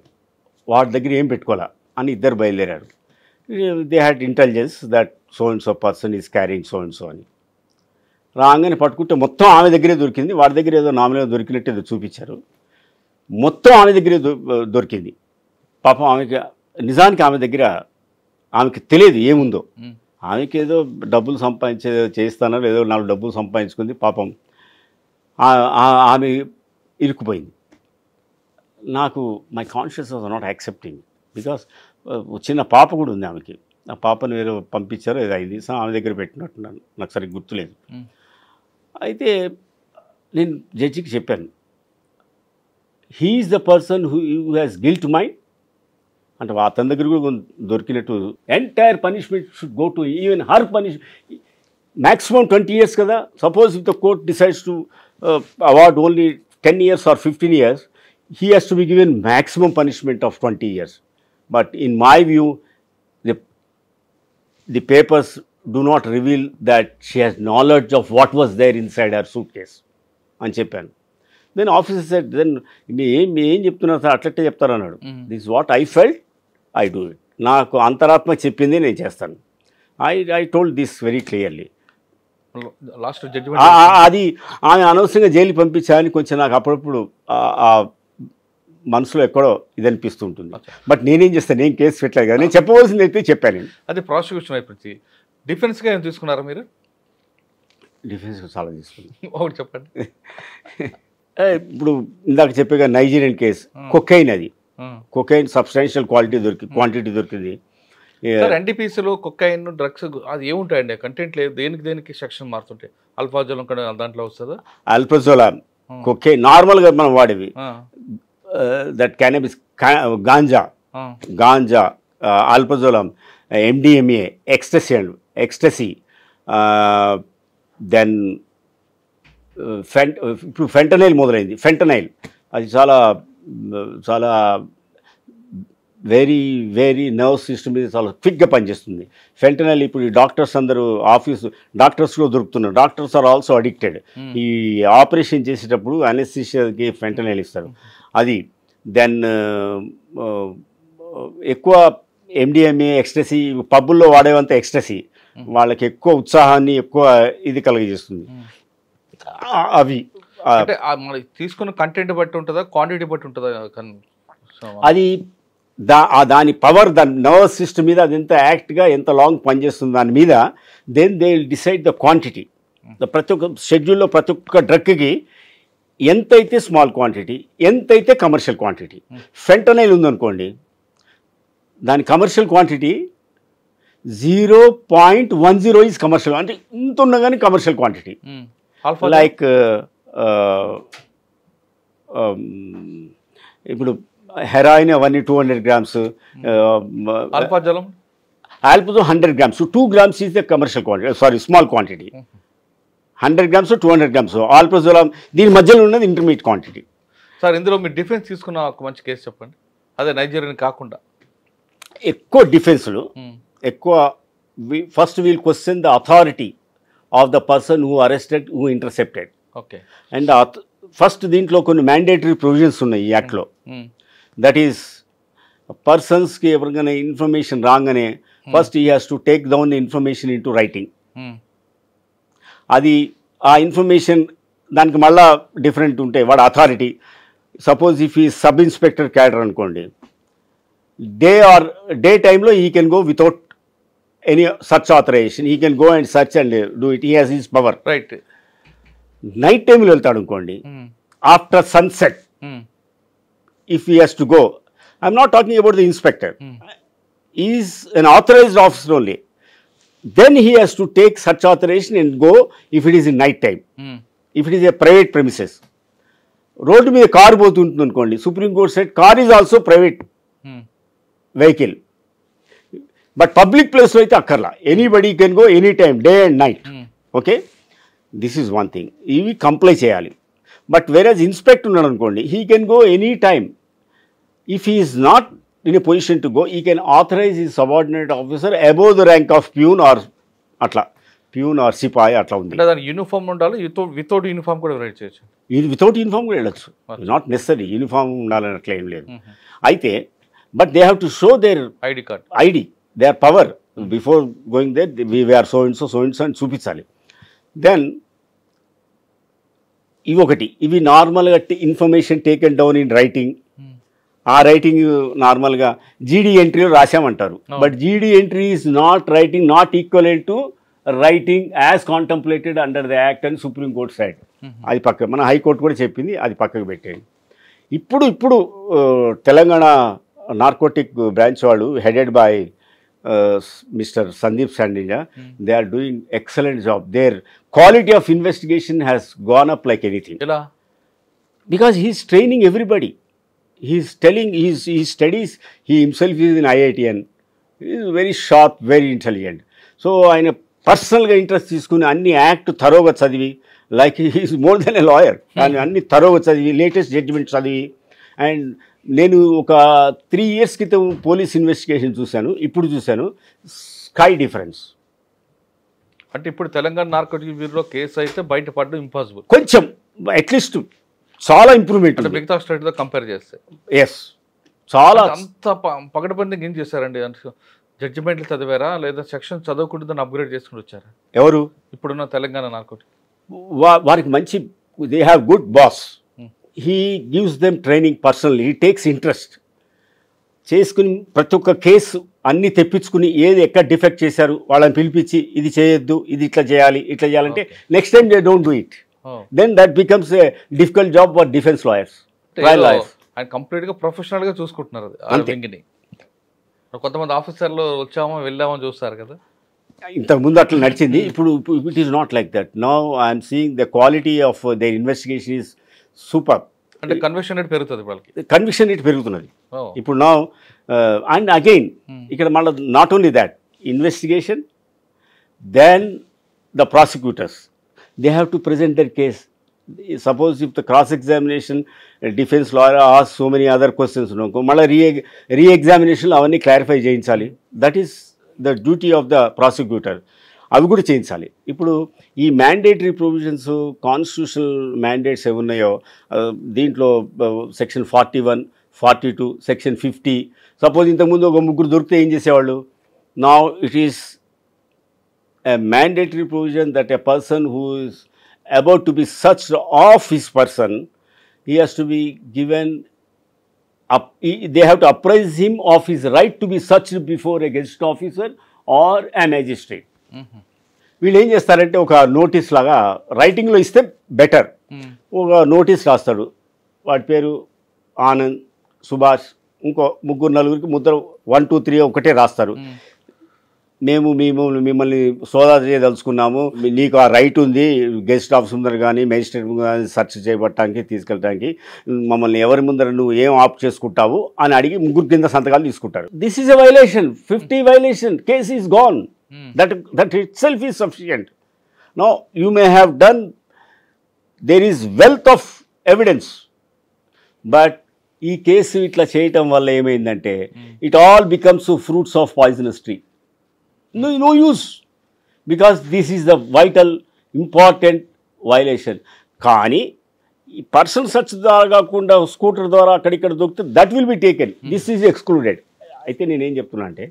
వాడి దగ్గర ఏం పెట్టుకోవాలా అని ఇద్దరు బయలుదేరారు. They had intelligence that so and so person is carrying so and so అని. రాగానే పట్టుకుంటే మొత్తం ఆమె దగ్గరే దొరికింది. వాడి దగ్గర ఏదో నామినల్గా దొరికినట్టు ఏదో చూపించారు. మొత్తం ఆమె దగ్గరే దొరికింది. పాపం ఆమెకి నిజానికి ఆమె దగ్గర ఆమెకి తెలియదు ఏముందో. ఆమెకి ఏదో డబ్బులు చేస్తానో ఏదో 4 డబ్బులు సంపాదించుకుంది. పాపం ఆమె ఇరుక్కుపోయింది. నాకు my conscious was not accepting because చిన్న పాప కూడా ఉంది ఆమెకి. ఆ పాపను వేరే పంపించారో ఏదో అయింది. సో ఆమె దగ్గర పెట్టినట్టున్నాను, నాకు సరిగ్గా గుర్తులేదు. అయితే నేను జడ్జికి చెప్పాను, he is the person who has guilt mind అంటే అతని దగ్గర కూడా దొరికినట్టు entire punishment should go to even her punishment. maximum 20 years kada. Suppose if the court decides to award only 10 years or 15 years, he has to be given maximum punishment of 20 years. But in my view, the papers do not reveal that she has knowledge of what was there inside her suitcase అని చెప్పాను. Then officer said, then ఏం చెప్తున్నారు sir, అట్లట్టే చెప్తారు అన్నాడు. This what I felt, I do it. నాకు అంతరాత్మ చెప్పింది నేను చేస్తాను. I told this very clearly. Last అది ఆమె అనవసరంగా జైలు పంపించాలని కొంచెం నాకు అప్పుడప్పుడు మనసులో ఎక్కడో ఇది అనిపిస్తూ ఉంటుంది. బట్ నేనేం చేస్తాను, నేను కేసు పెట్టలేదు కదా, నేను చెప్పవలసింది అయితే చెప్పాను. నేను అది ప్రాసిక్యూషన్ అయిపోయింది. డిఫెన్స్గా ఏం తీసుకున్నారా మీరు? డిఫెన్స్ చాలా తీసుకున్నాను. ఒకటి చెప్పండి. ఇప్పుడు ఇందాక చెప్పేగా నైజీరియన్ కేసు, కొకైన్, అది కొకైన్ సబ్స్టాన్షియల్ క్వాంటిటీ దొరికింది. ఎన్డీపీసీలో కొకైన్ డ్రగ్స్ అది ఏముంటాయండి, కంటెంట్ లేదు, దేనికి సెక్షన్ మారుతుంటాయి? అల్ఫాజోలం కూడా దాంట్లో వస్తుందా? అల్ఫాజోలం, కొకైన్ నార్మల్గా మనం వాడేవి, that cannabis, ganja, alprazolam, MDMA, ecstasy, then ఇప్పుడు ఫెంటనైల్ మొదలైంది. ఫెంటనైల్ అది చాలా చాలా వెరీ వెరీ నర్వ్ సిస్టమ్ మీద చాలా క్విక్గా పనిచేస్తుంది. ఫెంటనైల్ ఇప్పుడు ఈ డాక్టర్స్ అందరూ డాక్టర్స్లో దొరుకుతున్నారు. Doctors are also addicted. ఈ ఆపరేషన్ చేసేటప్పుడు అనెస్థీషియాకి ఫెంటనైల్ ఇస్తారు. అది దెన్ ఎక్కువ MDMA, ఎక్స్టసీ, పబ్బుల్లో వాడేవంత ఎక్స్టసీ వాళ్ళకి ఎక్కువ ఉత్సాహాన్ని, ఎక్కువ ఇది కలుగజేస్తుంది. అవి తీసుకున్న కంటెంట్ బట్టి ఉంటుందా, క్వాంటిటీ బట్టి ఉంటుందా? అది దాని పవర్, దాని నర్వస్ సిస్టమ్ మీద అది ఎంత యాక్ట్గా ఎంత లాంగ్ పనిచేస్తుంది దాని మీద. Then they will decide the quantity. ప్రతి ఒక్క షెడ్యూల్లో ప్రతి ఒక్క డ్రగ్కి ఎంతైతే స్మాల్ క్వాంటిటీ, ఎంతైతే కమర్షియల్ క్వాంటిటీ. ఫెంటనైల్ ఉందనుకోండి, దాని కమర్షియల్ క్వాంటిటీ 0.10 ఈజ్ కమర్షియల్, అంటే ఇంత ఉన్నా కానీ కమర్షియల్ క్వాంటిటీ. లైక్ ఇప్పుడు హెరాయిన్ అవన్నీ 200 grams, అల్ఫాజోలం 100 grams, 2 grams is the commercial quantity, sorry small quantity. 100 grams, 200 grams. Alprazolam దీని మధ్యలో ఉన్నది ఇంటర్మీడియట్ క్వాంటిటీ. సార్, ఇందులో మీరు డిఫెన్స్ తీసుకున్న ఒక మంచి కేసు చెప్పండి, అదే నైజీరియన్ కాకుండా. ఎక్కువ డిఫెన్స్లు ఎక్కువ first we'll question the authority of the person who arrested, who intercepted. Okay. And first దీంట్లో కొన్ని మ్యాండేటరీ ప్రొవిజన్స్ ఉన్నాయి ఈ యాక్ట్లో. దట్ ఈస్ పర్సన్స్కి ఎవరికైనా ఇన్ఫర్మేషన్ రాగానే first he has to take down the information in to writing. అది ఆ ఇన్ఫర్మేషన్ దానికి మళ్ళా డిఫరెంట్ ఉంటాయి. వాడు అథారిటీ, సపోజ్ ఇఫ్ ఈ సబ్ ఇన్స్పెక్టర్ క్యాడర్ అనుకోండి, డే టైంలో he can go without any search authorisation, he can go and search and do it, he has his power. Right. Night టైంలో వెళ్తాడు అనుకోండి, after sunset, if he has to go, I'm not talking about the inspector, is an authorised officer only. Then he has to take such authorization and go if it is in night time. If it is a private premises. Road మీద car పోతుంటుంది అనుకోండి, supreme court set car is also private vehicle. But public ప్లేస్లో అయితే అక్కర్లా, anybody can go any time, day and night. Okay, this is one thing, ఇవి comply చేయాలి. But వేరేజ్ inspector ఉన్నాడు అనుకోండి, he can go any time. If he is not in a position to go, he can authorize his subordinate officer above the rank of peon or atla, peon or sipai atla undi. అంటే దాని uniform ఉండాలి, without uniform కూడా right చేయొచ్చు. ఇది without uniform కూడా వెళ్ళచ్చు, not necessary uniform ఉండాలని అట్లా ఏం లేదు. అయితే but they have to show their ID, their power before going there, we are so and so అని చూపించాలి. దెన్ ఇవి ఒకటి, ఇవి నార్మల్గా information taken down in writing. ఆ రైటింగ్ నార్మల్గా జీడీ ఎంట్రీలో రాశామంటారు, but GD entry is not writing, not equal to writing as contemplated under the act అని సుప్రీం కోర్ట్ సైడ్. అది పక్క మన హైకోర్టు కూడా చెప్పింది, అది పక్కకు పెట్టేయండి. ఇప్పుడు తెలంగాణ నార్కోటిక్ బ్రాంచ్ వాళ్ళు హెడెడ్ బై మిస్టర్ సందీప్ సాండిజా, they are doing excellent job. Their quality of investigation has gone up like anything, because he is training everybody. He is telling his studies, he himself is in IITN, he is very sharp, very intelligent. So ఆయన పర్సనల్గా interest తీసుకుని అన్ని act థరోగా చదివి, like he's more than a lawyer, కానీ అన్ని థరోగా చదివి latest judgement చదివి. అండ్ నేను ఒక 3 years క్రితం పోలీస్ ఇన్వెస్టిగేషన్ చూశాను, ఇప్పుడు చూశాను, స్కై డిఫరెన్స్. అంటే ఇప్పుడు తెలంగాణ నార్కోటిక్ బ్యూరో కేసు అయితే బయటపడడం ఇంపాసిబుల్. కొంచెం అట్లీస్ట్ చాలా ఇంప్రూవ్మెంట్ అంటే మిగతా స్టేట్తో కంపేర్ చేస్తే. ఎస్, చాలా. అంత పగడబందిగా ఏం చేశారండి? జడ్జిమెంట్లు చదివారా లేదా సెక్షన్ చదవకుండా దాన్ని అప్గ్రేడ్ చేసుకుని వచ్చారా? ఎవరు ఇప్పుడున్న తెలంగాణ నార్కోటిక్ వారికి మంచి, they have good boss. He gives them training personally, he takes interest చేసుకుని ప్రతి ఒక్క కేసు అన్నీ తెప్పించుకుని ఏది ఎక్కడ డిఫెక్ట్ చేశారు వాళ్ళని పిలిపించి ఇది చేయొద్దు, ఇది ఇట్లా చేయాలి, ఇట్లా చేయాలంటే next time they don't do it. Then that becomes a difficult job for defence lawyers. ఆయన కంప్లీట్గా ప్రొఫెషనల్గా చూసుకుంటున్నారు అది. కొంతమంది ఆఫీసర్లు వచ్చామో వెళ్ళామో చూస్తారు కదా, ఇంతకుముందు అట్లా నడిచింది. ఇప్పుడు it is not like that. Now I'm seeing the quality of their investigation is super. అంటే కన్విక్షన్ రేట్ పెరుగుతుంది, వాళ్ళకి కన్విక్షన్ రేట్ పెరుగుతున్నది ఇప్పుడు. నౌ అండ్ అగైన్ ఇక్కడ మళ్ళీ not only that investigation, then the prosecutors they have to present their case. Suppose if the cross examination defence lawyer ఆస్ so many other questions అనుకో, మళ్ళీ రీఎగ్జామినేషన్లో అవన్నీ క్లారిఫై చేయించాలి. That is the duty of the prosecutor. అవి కూడా చేయించాలి. ఇప్పుడు ఈ మ్యాండేటరీ ప్రొవిజన్స్, కాన్స్టిట్యూషనల్ మ్యాండేట్స్ ఏమి ఉన్నాయో దీంట్లో సెక్షన్ 41, 42, సెక్షన్ 50, సపోజ్ ఇంతకుముందు ఒక 3 దొరికితే ఏం చేసేవాళ్ళు? Now it is a mandatory provision that a person who is about to be searched of his person, he has to be given up, they have to apprise him of his right to be searched before a gazetted officer or a magistrate. వీళ్ళు ఏం చేస్తారంటే ఒక notice లాగా రైటింగ్లో ఇస్తే better. ఒక notice రాస్తాడు, వాడి పేరు ఆనంద్, సుభాష్, ఇంకో 3-4 ముద్ర 1, 2, 3 ఒకటే రాస్తారు. మేము మిమ్మల్ని సోదా చేయదలుచుకున్నాము, నీకు ఆ రైట్ ఉంది గెస్ట్ ఆఫీసర్ ముందర కానీ మేజిస్ట్రేట్ ముందర కానీ సెర్చ్ చేయబట్టడానికి తీసుకెళ్ళడానికి, మమ్మల్ని ఎవరి ముందర నువ్వు ఏం ఆప్ చేసుకుంటావు అని అడిగి 3 కింద సంతకాలు తీసుకుంటారు. This is a violation, 50 violation, case is gone. That itself is sufficient. No you may have done, there is wealth of evidence, but ఈ కేసు ఇట్లా చేయటం వల్ల ఏమైందంటే it all becomes fruits of poisonous tree. No use, because this is the vital important violation. కానీ ఈ personal search ద్వారా కాకుండా scooter ద్వారా అక్కడిక్కడ దొరికితే that will be taken, this is excluded. అయితే నేనేం చెప్తున్నా అంటే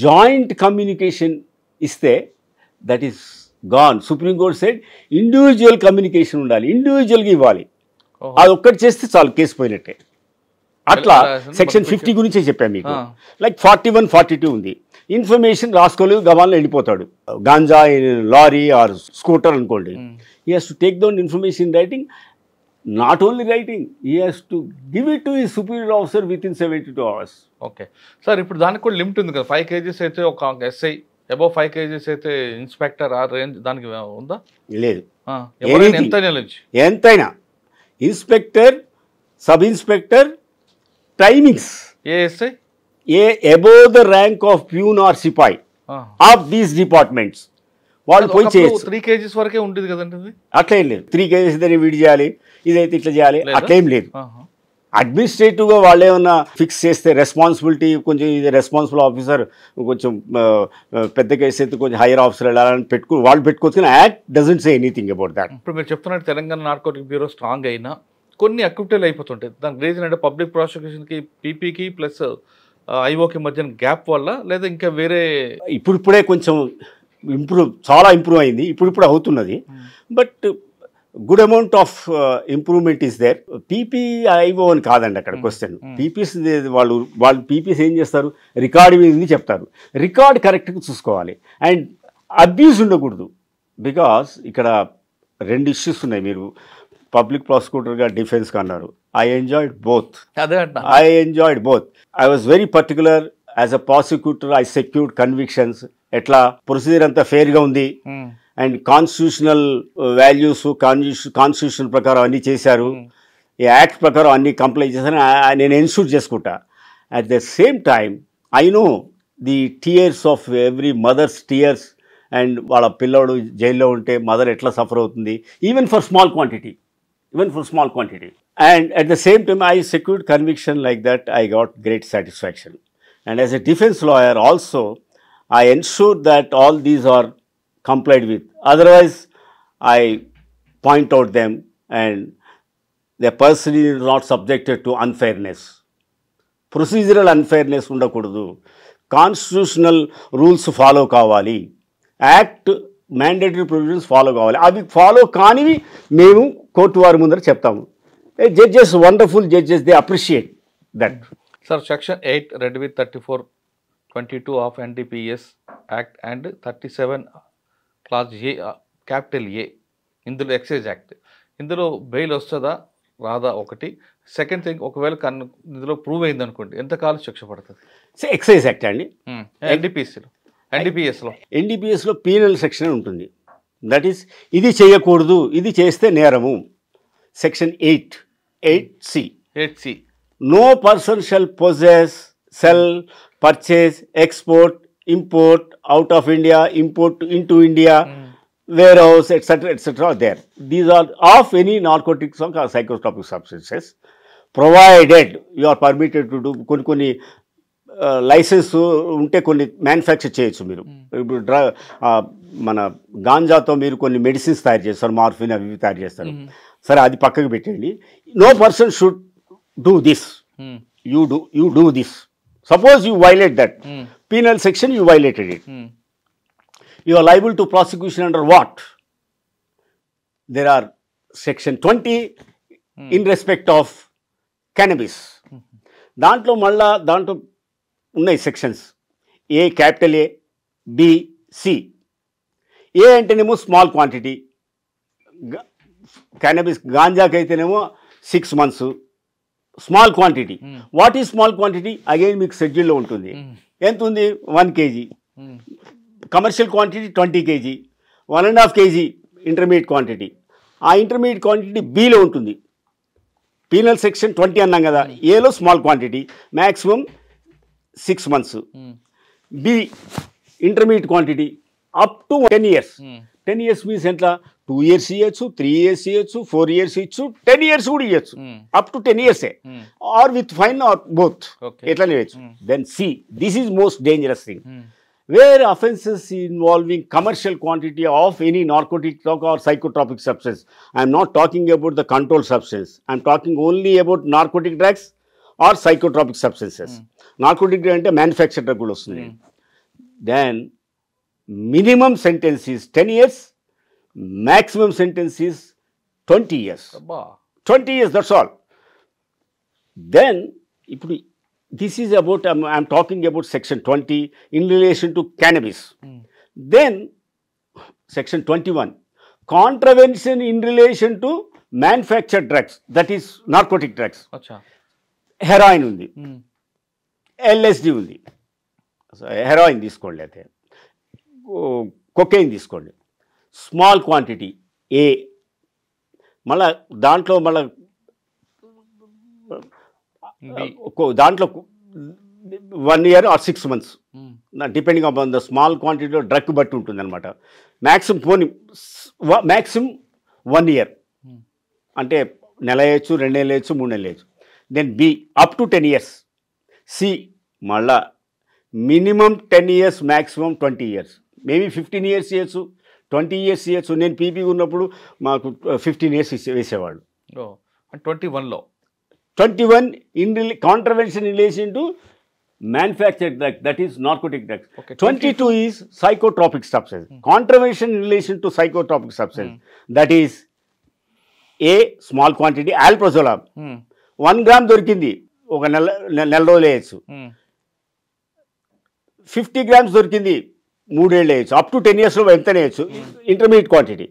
జాయింట్ కమ్యూనికేషన్ ఇస్తే that is gone. Supreme court side individual communication ఉండాలి, ఇండివిజువల్గా ఇవ్వాలి. అది ఒక్కటి చేస్తే చాలు, కేసు పోయినట్టే. అట్లా సెక్షన్ 50 గురించే చెప్పాను మీకు. లైక్ 41, 42 ఉంది. ఇన్ఫర్మేషన్ రాసుకోలేదు, గవాన్లో వెళ్ళిపోతాడు. గాంజా లారీ ఆర్ స్కూటర్ అనుకోండి, he has to take down information writing. Not only writing, he has to give it to his superior officer with in 72 hours. Okay sir, ఇప్పుడు దానికి కూడా లిమిట్ ఉంది కదా. 5 kgs అయితే ఒక ఎస్ఐ, అబౌవ్ 5 kgs అయితే inspector, ఆ రేంజ్ దానికి ఉందా? లేదు, ఎంతైనా inspector, sub inspector, timings ASI above the rank of peon or sipai of these departments వాళ్ళు పోయి చేయొచ్చు. 3 kgs వరకే ఉంటుంది కదండి. అట్లేం లేదు, 3 kgs ఇదని వీడి చేయాలి, ఇదైతే ఇట్లా చేయాలి, అట్లేం లేదు. అడ్మినిస్ట్రేటివ్గా వాళ్ళు ఏమన్నా ఫిక్స్ చేస్తే రెస్పాన్సిబిలిటీ కొంచెం, ఇది రెస్పాన్సిబుల్ ఆఫీసర్ కొంచెం పెద్ద కేసు అయితే కొంచెం హైయర్ ఆఫీసర్ వెళ్ళాలని వాళ్ళు పెట్టుకోవచ్చు. కానీ act doesn't say anything about that. ఇప్పుడు మీరు చెప్తున్నట్టు తెలంగాణ నార్కోటిక్ బ్యూరో స్ట్రాంగ్ అయినా కొన్ని అక్విటల్ అయిపోతుంటాయి. దానికి రీజన్ అంటే పబ్లిక్ ప్రాసిక్యూషన్కి, పీపీకి ప్లస్ ఐఓకి మధ్యన గ్యాప్ వల్ల, లేదా ఇంకా వేరే? ఇప్పుడిప్పుడే కొంచెం చాలా ఇంప్రూవ్ అయింది, ఇప్పుడు అవుతున్నది. But good amount of improvement is there. PP IO అని కాదండి అక్కడ క్వశ్చన్. పీపీస్ వాళ్ళు పీపీస్ ఏం చేస్తారు, రికార్డు మీద చెప్తారు, రికార్డ్ కరెక్ట్గా చూసుకోవాలి అండ్ అబ్యూస్ ఉండకూడదు. బికాస్ ఇక్కడ 2 ఇష్యూస్ ఉన్నాయి. మీరు పబ్లిక్ ప్రాసిక్యూటర్గా డిఫెన్స్గా అన్నారు. I enjoyed both. I was very particular as a prosecutor. I secured convictions. ఎట్లా ప్రొసీజర్ అంతా ఫెయిర్గా ఉంది అండ్ కాన్స్టిట్యూషనల్ వాల్యూస్, కాన్స్టిట్యూషన్ ప్రకారం అన్నీ చేశారు, ఈ యాక్ట్ ప్రకారం అన్నీ కంప్లై చేశారని నేను ఎన్షూర్ చేసుకుంటా. At the same time I know the tears of every mother's tears and వాళ్ళ పిల్లోడు జైల్లో ఉంటే మదర్ ఎట్లా సఫర్ అవుతుంది, even for small quantity, and at the same time I secured conviction like that. I got great satisfaction, and as a defense lawyer also I ensured that all these are complied with, otherwise I point out them and the person is not subjected to unfairness. Procedural unfairness ఉండకూడదు, constitutional rules follow కావాలి, act mandatory provisions follow కావాలి. అవి follow కానివి మేము court వారి ముందర చెప్తాము. Judges, wonderful judges, they appreciate that. Sir, section 8 red with 34(22) of NDPS act and 37 clause A capital ఏ, ఇందులో ఎక్సైజ్ యాక్ట్, ఇందులో బెయిల్ వస్తుందా రాదా ఒకటి. సెకండ్ థింగ్, ఒకవేళ ఇందులో ప్రూవ్ అయింది అనుకోండి ఎంతకాలం శిక్ష పడుతుంది? ఎక్సైజ్ యాక్ట్ అండి. ఎన్డీపీఎస్లో పీనల్ సెక్షన్ ఉంటుంది. దట్ ఈస్, ఇది చేయకూడదు, ఇది చేస్తే నేరము. Section 8C. No person shall possess, sell, purchase, export, import out of India, import into India, warehouse, etc. are there. These are of any narcotics or psychotropic substances, provided you are permitted to do. కొన్ని licence ఉంటే కొన్ని manufacture చేయొచ్చు మీరు. ఇప్పుడు మన గాంజాతో మీరు కొన్ని medicines తయారు చేస్తారు, మార్ఫిన్ అవి తయారు చేస్తారు. సరే, అది పక్కకు పెట్టండి. No person should do this, you do this. Suppose you violate that penal section, you violated it. You are liable to prosecution under what? There are section 20 in respect of cannabis. దాంట్లో ఉన్నాయి sections. A, capital A, B, C. A అంటేనేమో small quantity, cannabis గాంజాకి అయితేనేమో 6 months small quantity. What is small quantity? Again మీకు షెడ్యూల్లో ఉంటుంది. ఎంత ఉంది? 1 kg. Commercial quantity 20 kg, 1.5 kg intermediate quantity. ఆ ఇంటర్మీడియట్ క్వాంటిటీ బిలో ఉంటుంది. పీనల్ సెక్షన్ 20 అన్నాం కదా, ఏలో small quantity, maximum 6 months. B intermediate quantity up to 10 years. 10 years means ఎంత? 2 years ఇవ్వచ్చు, 3 years ఇవ్వచ్చు, 4 years ఇచ్చు, 10 years కూడా ఇవ్వచ్చు. Up to 10 years or with fine or both, ఎట్లా ఇవ్వచ్చు. Then see, this is most dangerous thing, where offences involving commercial quantity of any narcotic drug or psychotropic substance. I am not talking about the controlled substance. I am talking only about narcotic drugs or psychotropic substances. Narcotic drug ante manufactured drug kuda vastundi. Then minimum sentence is 10 years, maximum sentence is 20 years. 20 years, that's all. Then ఇప్పుడు this is about, I am talking about section 20 in relation to cannabis. Then section 21, contravention in relation to manufactured drugs, that is narcotic drugs. Heroin ఉంది, LSD ఉంది. Heroin తీసుకోండి, అయితే cocaine తీసుకోండి, small quantity ఏ. మళ్ళా దాంట్లో దాంట్లో 1 year or 6 months, depending upon the small క్వాంటిటీలో drug బట్టి ఉంటుంది అనమాట. మ్యాక్సిమం 1 year, అంటే నెల వేయచ్చు, 2 నెలలు వేయచ్చు, 3 నెలలు వేయచ్చు. Then B up to 10 years. C మళ్ళా minimum 10 years, maximum 20 years. Maybe 15 years చేయొచ్చు, 20 years చేయొచ్చు. నేను పీపీ ఉన్నప్పుడు మాకు 15 years వేసేవాళ్ళు. 21లో 21 in contravention in relation to manufactured drug, that is narcotic drugs. 22 is psychotropic substance. Contravention in relation to psychotropic substance, that is a small quantity alprazolam, 1 gram దొరికింది, ఒక నెల రోజులు వేయచ్చు. 50 grams దొరికింది, 3 ఏళ్ళు వేయచ్చు. అప్ టు 10 years ఎంత వేయచ్చు. Intermediate quantity.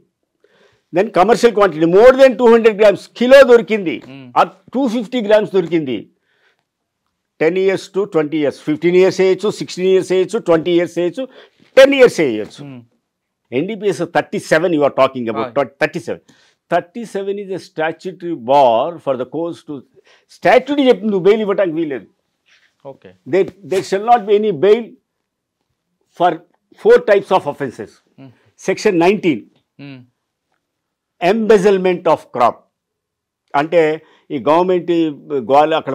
Then commercial quantity more than 200 grams, kilo దొరికింది, 250 grams దొరికింది, 10 years to 20 years. 15 years వేయచ్చు, 16 years వేయచ్చు, 20 years వేయచ్చు, 10 years వేయచ్చు. NDPS 37 you are talking about. 37 is a statutory bar for the courts to, statute చెప్తుంది bail ఇవ్వటానికి వీలేదు. There shall not be any bail for 4 types of offences. Section 19, embezzlement of crop. అంటే ఈ government గోవాలో అక్కడ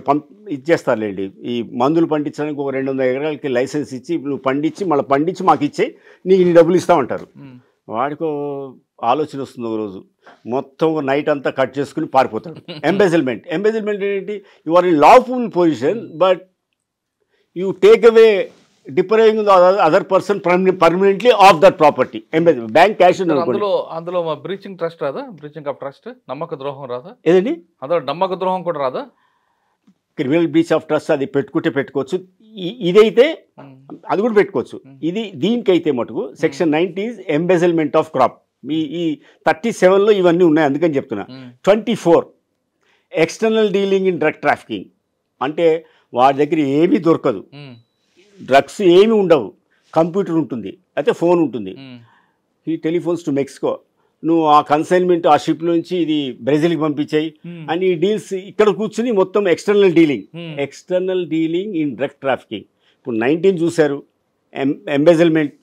ఇచ్చేస్తారులేండి, ఈ మందులు పండించడానికి ఒక 200 ఎకరాలకి లైసెన్స్ ఇచ్చి నువ్వు పండించి మాకు ఇచ్చే నీకు నీ డబ్బులు ఇస్తామంటారు. వాడికో ఆలోచన వస్తుంది, ఒక రోజు మొత్తం నైట్ అంతా కట్ చేసుకుని పారిపోతాడు. ఎంబెజల్మెంట్ ఏంటి? You are in lawful position but you take away depriving other person permanently of that property. Bank cash అందులో బ్రీచింగ్ ట్రస్ట్ రాదా? బ్రీచింగ్ ఆఫ్ ట్రస్ట్, నమ్మక ద్రోహం రాదా? ఏదండి? అందులో నమ్మక ద్రోహం కూడా రాదా? క్రిమినల్ బ్రీచ్ ఆఫ్ ట్రస్ట్ అది పెట్టుకోవచ్చు. ఇదైతే అది కూడా పెట్టుకోవచ్చు. దీనికైతే మటుకు సెక్షన్ 90 ఎంబెజల్మెంట్ ఆఫ్ క్రాప్. ఈ 37లో ఇవన్నీ ఉన్నాయి, అందుకని చెప్తున్నా. 24 external dealing in drug trafficking. అంటే వాడి దగ్గర ఏమీ దొరకదు, డ్రగ్స్ ఏమి ఉండవు, కంప్యూటర్ ఉంటుంది, అయితే ఫోన్ ఉంటుంది. ఈ టెలిఫోన్స్ టు మెక్సికో, నువ్వు ఆ కన్సైన్మెంట్ ఆ షిప్ నుంచి ఇది బ్రెజిల్కి పంపించాయి అని ఈ డీల్స్ ఇక్కడ కూర్చుని మొత్తం external dealing in drug trafficking. ఇప్పుడు 19 చూశారు, embezzlement.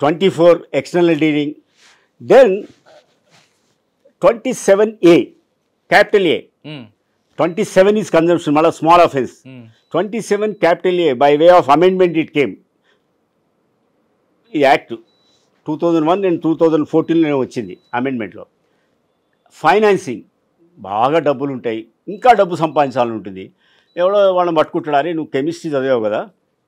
24 external dealing. Then 27A capital A. 27 is consumption, mala small offense. 27 capital A by way of amendment it came. ఈ యాక్ట్ 2001 and 2014 వచ్చింది అమెండ్మెంట్లో. ఫైనాన్సింగ్, బాగా డబ్బులు ఉంటాయి, ఇంకా డబ్బు సంపాదించాలని ఉంటుంది. ఎవడో వాళ్ళని పట్టుకుంటాడు, నువ్వు కెమిస్ట్రీ చదివావు కదా,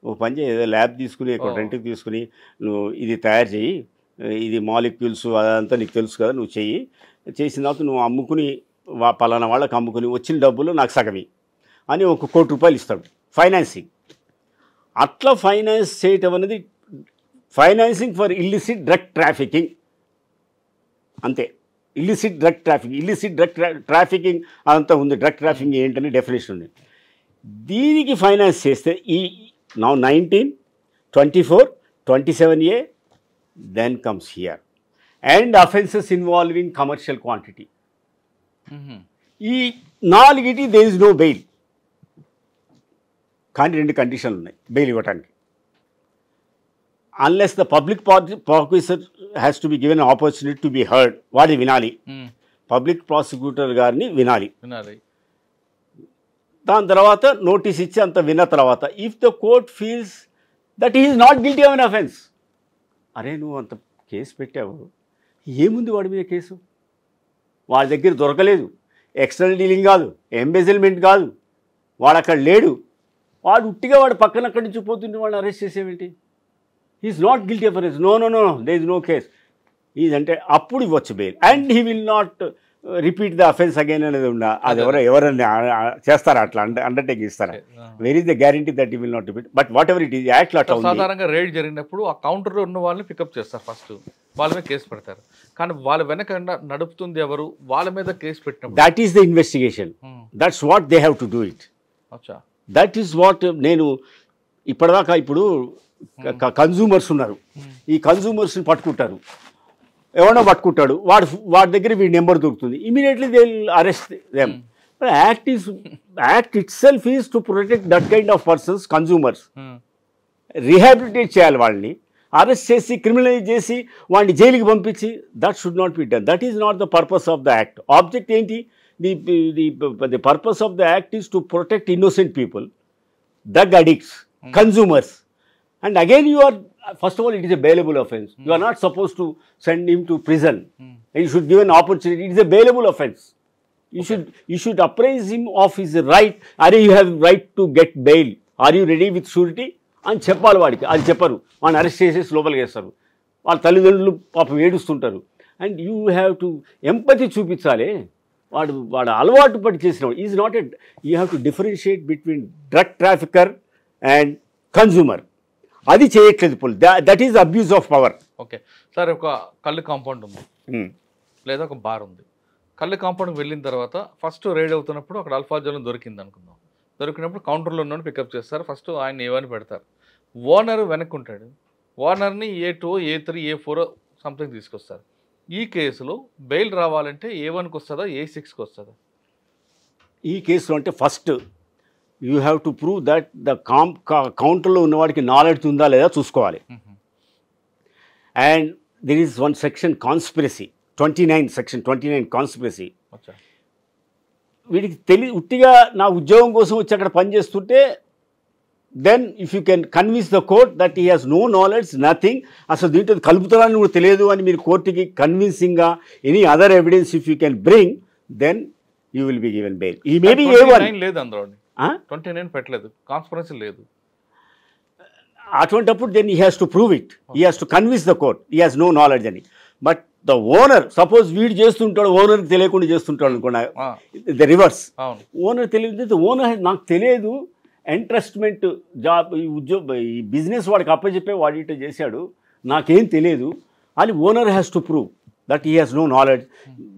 నువ్వు పని చేయి, ఏదో ల్యాబ్ తీసుకుని ఇక్కడ రెంట్కి తీసుకుని నువ్వు ఇది తయారు చేయి, ఇది మాలిక్యూల్స్ అదంతా నీకు తెలుసు కదా, నువ్వు చెయ్యి, చేసిన తర్వాత నువ్వు అమ్ముకుని పలానా వాళ్ళకి అమ్ముకుని వచ్చిన డబ్బులు నాకు సగమి అని ఒక ₹1 కోటి ఇస్తాడు. ఫైనాన్సింగ్. అట్లా ఫైనాన్స్ చేయటం అనేది financing for illicit drug trafficking, అంతే. ఇల్లిసిట్ డ్రగ్ ట్రాఫికింగ్ అదంతా ఉంది. డ్రగ్ ట్రాఫికింగ్ ఏంటని డెఫినేషన్ ఉంది. దీనికి ఫైనాన్స్ చేస్తే ఈ 19, 24, 27A, then comes here. And offences involving commercial quantity. ఈ 4 there is no bail. కానీ 2 కండిషన్లు ఉన్నాయి బెయిల్ ఇవ్వటానికి. Unless the public prosecutor has to be given opportunity to be heard. వాడి వినాలి, పబ్లిక్ ప్రాసిక్యూటర్ గారిని వినాలి. దాని తర్వాత నోటీస్ ఇచ్చి అంత విన్న తర్వాత if the court feels that he is not guilty of N offence. అరే నువ్వు అంత కేసు పెట్టావు, ఏముంది వాడి మీద కేసు? వాడి దగ్గర దొరకలేదు, ఎక్స్టర్నల్ డీలింగ్ కాదు, ఎంబెజల్మెంట్ కాదు, వాడు అక్కడ లేడు, వాడు ఉట్టిగా వాడు పక్కన అక్కడి నుంచి పోతుంటే వాడిని అరెస్ట్ చేసేవేంటి? Is not guilty of arrest. No they is no case. అంటే అప్పుడు ఇవ్వచ్చు bail. And he will not repeat the offence again అనేది ఉందా? అది ఎవరైనా చేస్తారా అట్లా అండర్టేక్ ఇస్తారా? Where is the guarantee that he will not repeat? But whatever it is act అట్లా. సాధారణంగా రైడ్ జరిగినప్పుడు ఆ కౌంటర్లో ఉన్న వాళ్ళని పికప్ చేస్తారు, ఫస్ట్ వాళ్ళ మీద కేసు పెడతారు. కానీ వాళ్ళ వెనక నడుపుతుంది ఎవరు, వాళ్ళ మీద కేసు పెట్టినప్పుడు that is the investigation. That's what they have to do it. That is what నేను ఇప్పటిదాకా. ఇప్పుడు కన్జ్యూమర్స్ ఉన్నారు, ఈ కన్జ్యూమర్స్ని పట్టుకుంటారు, ఎవడో పట్టుకుంటాడు, వాడి దగ్గర వీడి నెంబర్ దొరుకుతుంది, immediately they will arrest them. Act itself is to protect that kind of persons, consumers. Rehabilitate చేయాలి వాళ్ళని, అరెస్ట్ చేసి క్రిమినలైజ్ చేసి వాడిని జైలుకి పంపించి that should not be done. That is not the purpose of the act. Object ఏంటి? The purpose of the act is to protect innocent people, drug addicts, consumers. And again you are, first of all, it is a bailable offence. You are not supposed to send him to prison. You should give an opportunity. It is a bailable offence. You should apprise him of his right. Are you have right to get bail? Are you ready with surety? అని చెప్పాలి వాడికి. అది చెప్పరు, వాడిని arrest చేసేసి లోపలికి వేస్తారు. వాళ్ళ తల్లిదండ్రులు పాపం ఏడుస్తుంటారు. And you have to empathy చూపించాలి. వాడు అలవాటు పడి చేసినవాడు is not a. You have to differentiate between drug trafficker and consumer. అది చేయట్లేదు police. That is abuse of power. Okay sir, ఒక కళ్ళు కాంపౌండ్ ఉంది లేదా ఒక బార్ ఉంది. కళ్ళు కాంపౌండ్కి వెళ్ళిన తర్వాత ఫస్ట్ రైడ్ అవుతున్నప్పుడు అక్కడ అల్ఫాజోలం దొరికింది అనుకుందాం. దొరికినప్పుడు కౌంటర్లో ఉన్న పికప్ చేస్తారు. ఫస్ట్ ఆయన ఏవని పెడతారు, ఓనర్ వెనక్కుంటాడు. ఓనర్ని A2, A3, A4 సంథింగ్ తీసుకొస్తారు. ఈ కేసులో బెయిల్ రావాలంటే A1కి వస్తుందా, A6కి వస్తుందా? ఈ కేసులో అంటే first you have to prove that the కౌంటర్లో ఉన్నవాడికి నాలెడ్జ్ ఉందా లేదా చూసుకోవాలి. And there is one section conspiracy, 29 section 29 conspiracy. అచ్చా. వీడికి ఉట్టిగా నా ఉద్యోగం కోసం వచ్చి అక్కడ పనిచేస్తుంటే then if you can convince the court that he has no knowledge nothing, అసలు దీంట్లో కలుపుతారని కూడా తెలియదు అని మీరు కోర్టుకి కన్విన్సింగ్గా any other evidence if you can bring, then you will be given bail. ఈ మేబీ A1 లేదు అందులో 29 పెట్టలేదు, కాన్స్పరెన్సీ లేదు. అటువంటిప్పుడు then he has to prove it, he has to convince the court he has no knowledge అని. But the owner suppose వీడు చేస్తుంటాడు, ఓనర్కి తెలియకుండా చేస్తుంటాడు అనుకోండి, ద రివర్స్. ఓనర్ తెలియదు, ఓనర్ నాకు తెలియదు, ఎంట్రస్ట్మెంట్ జాబ్ ఈ ఉద్యోగ ఈ బిజినెస్ వాడికి అప్పచెప్పే వాడి ఇట్లా చేశాడు, నాకేం తెలియదు అని owner has to prove that he has no knowledge.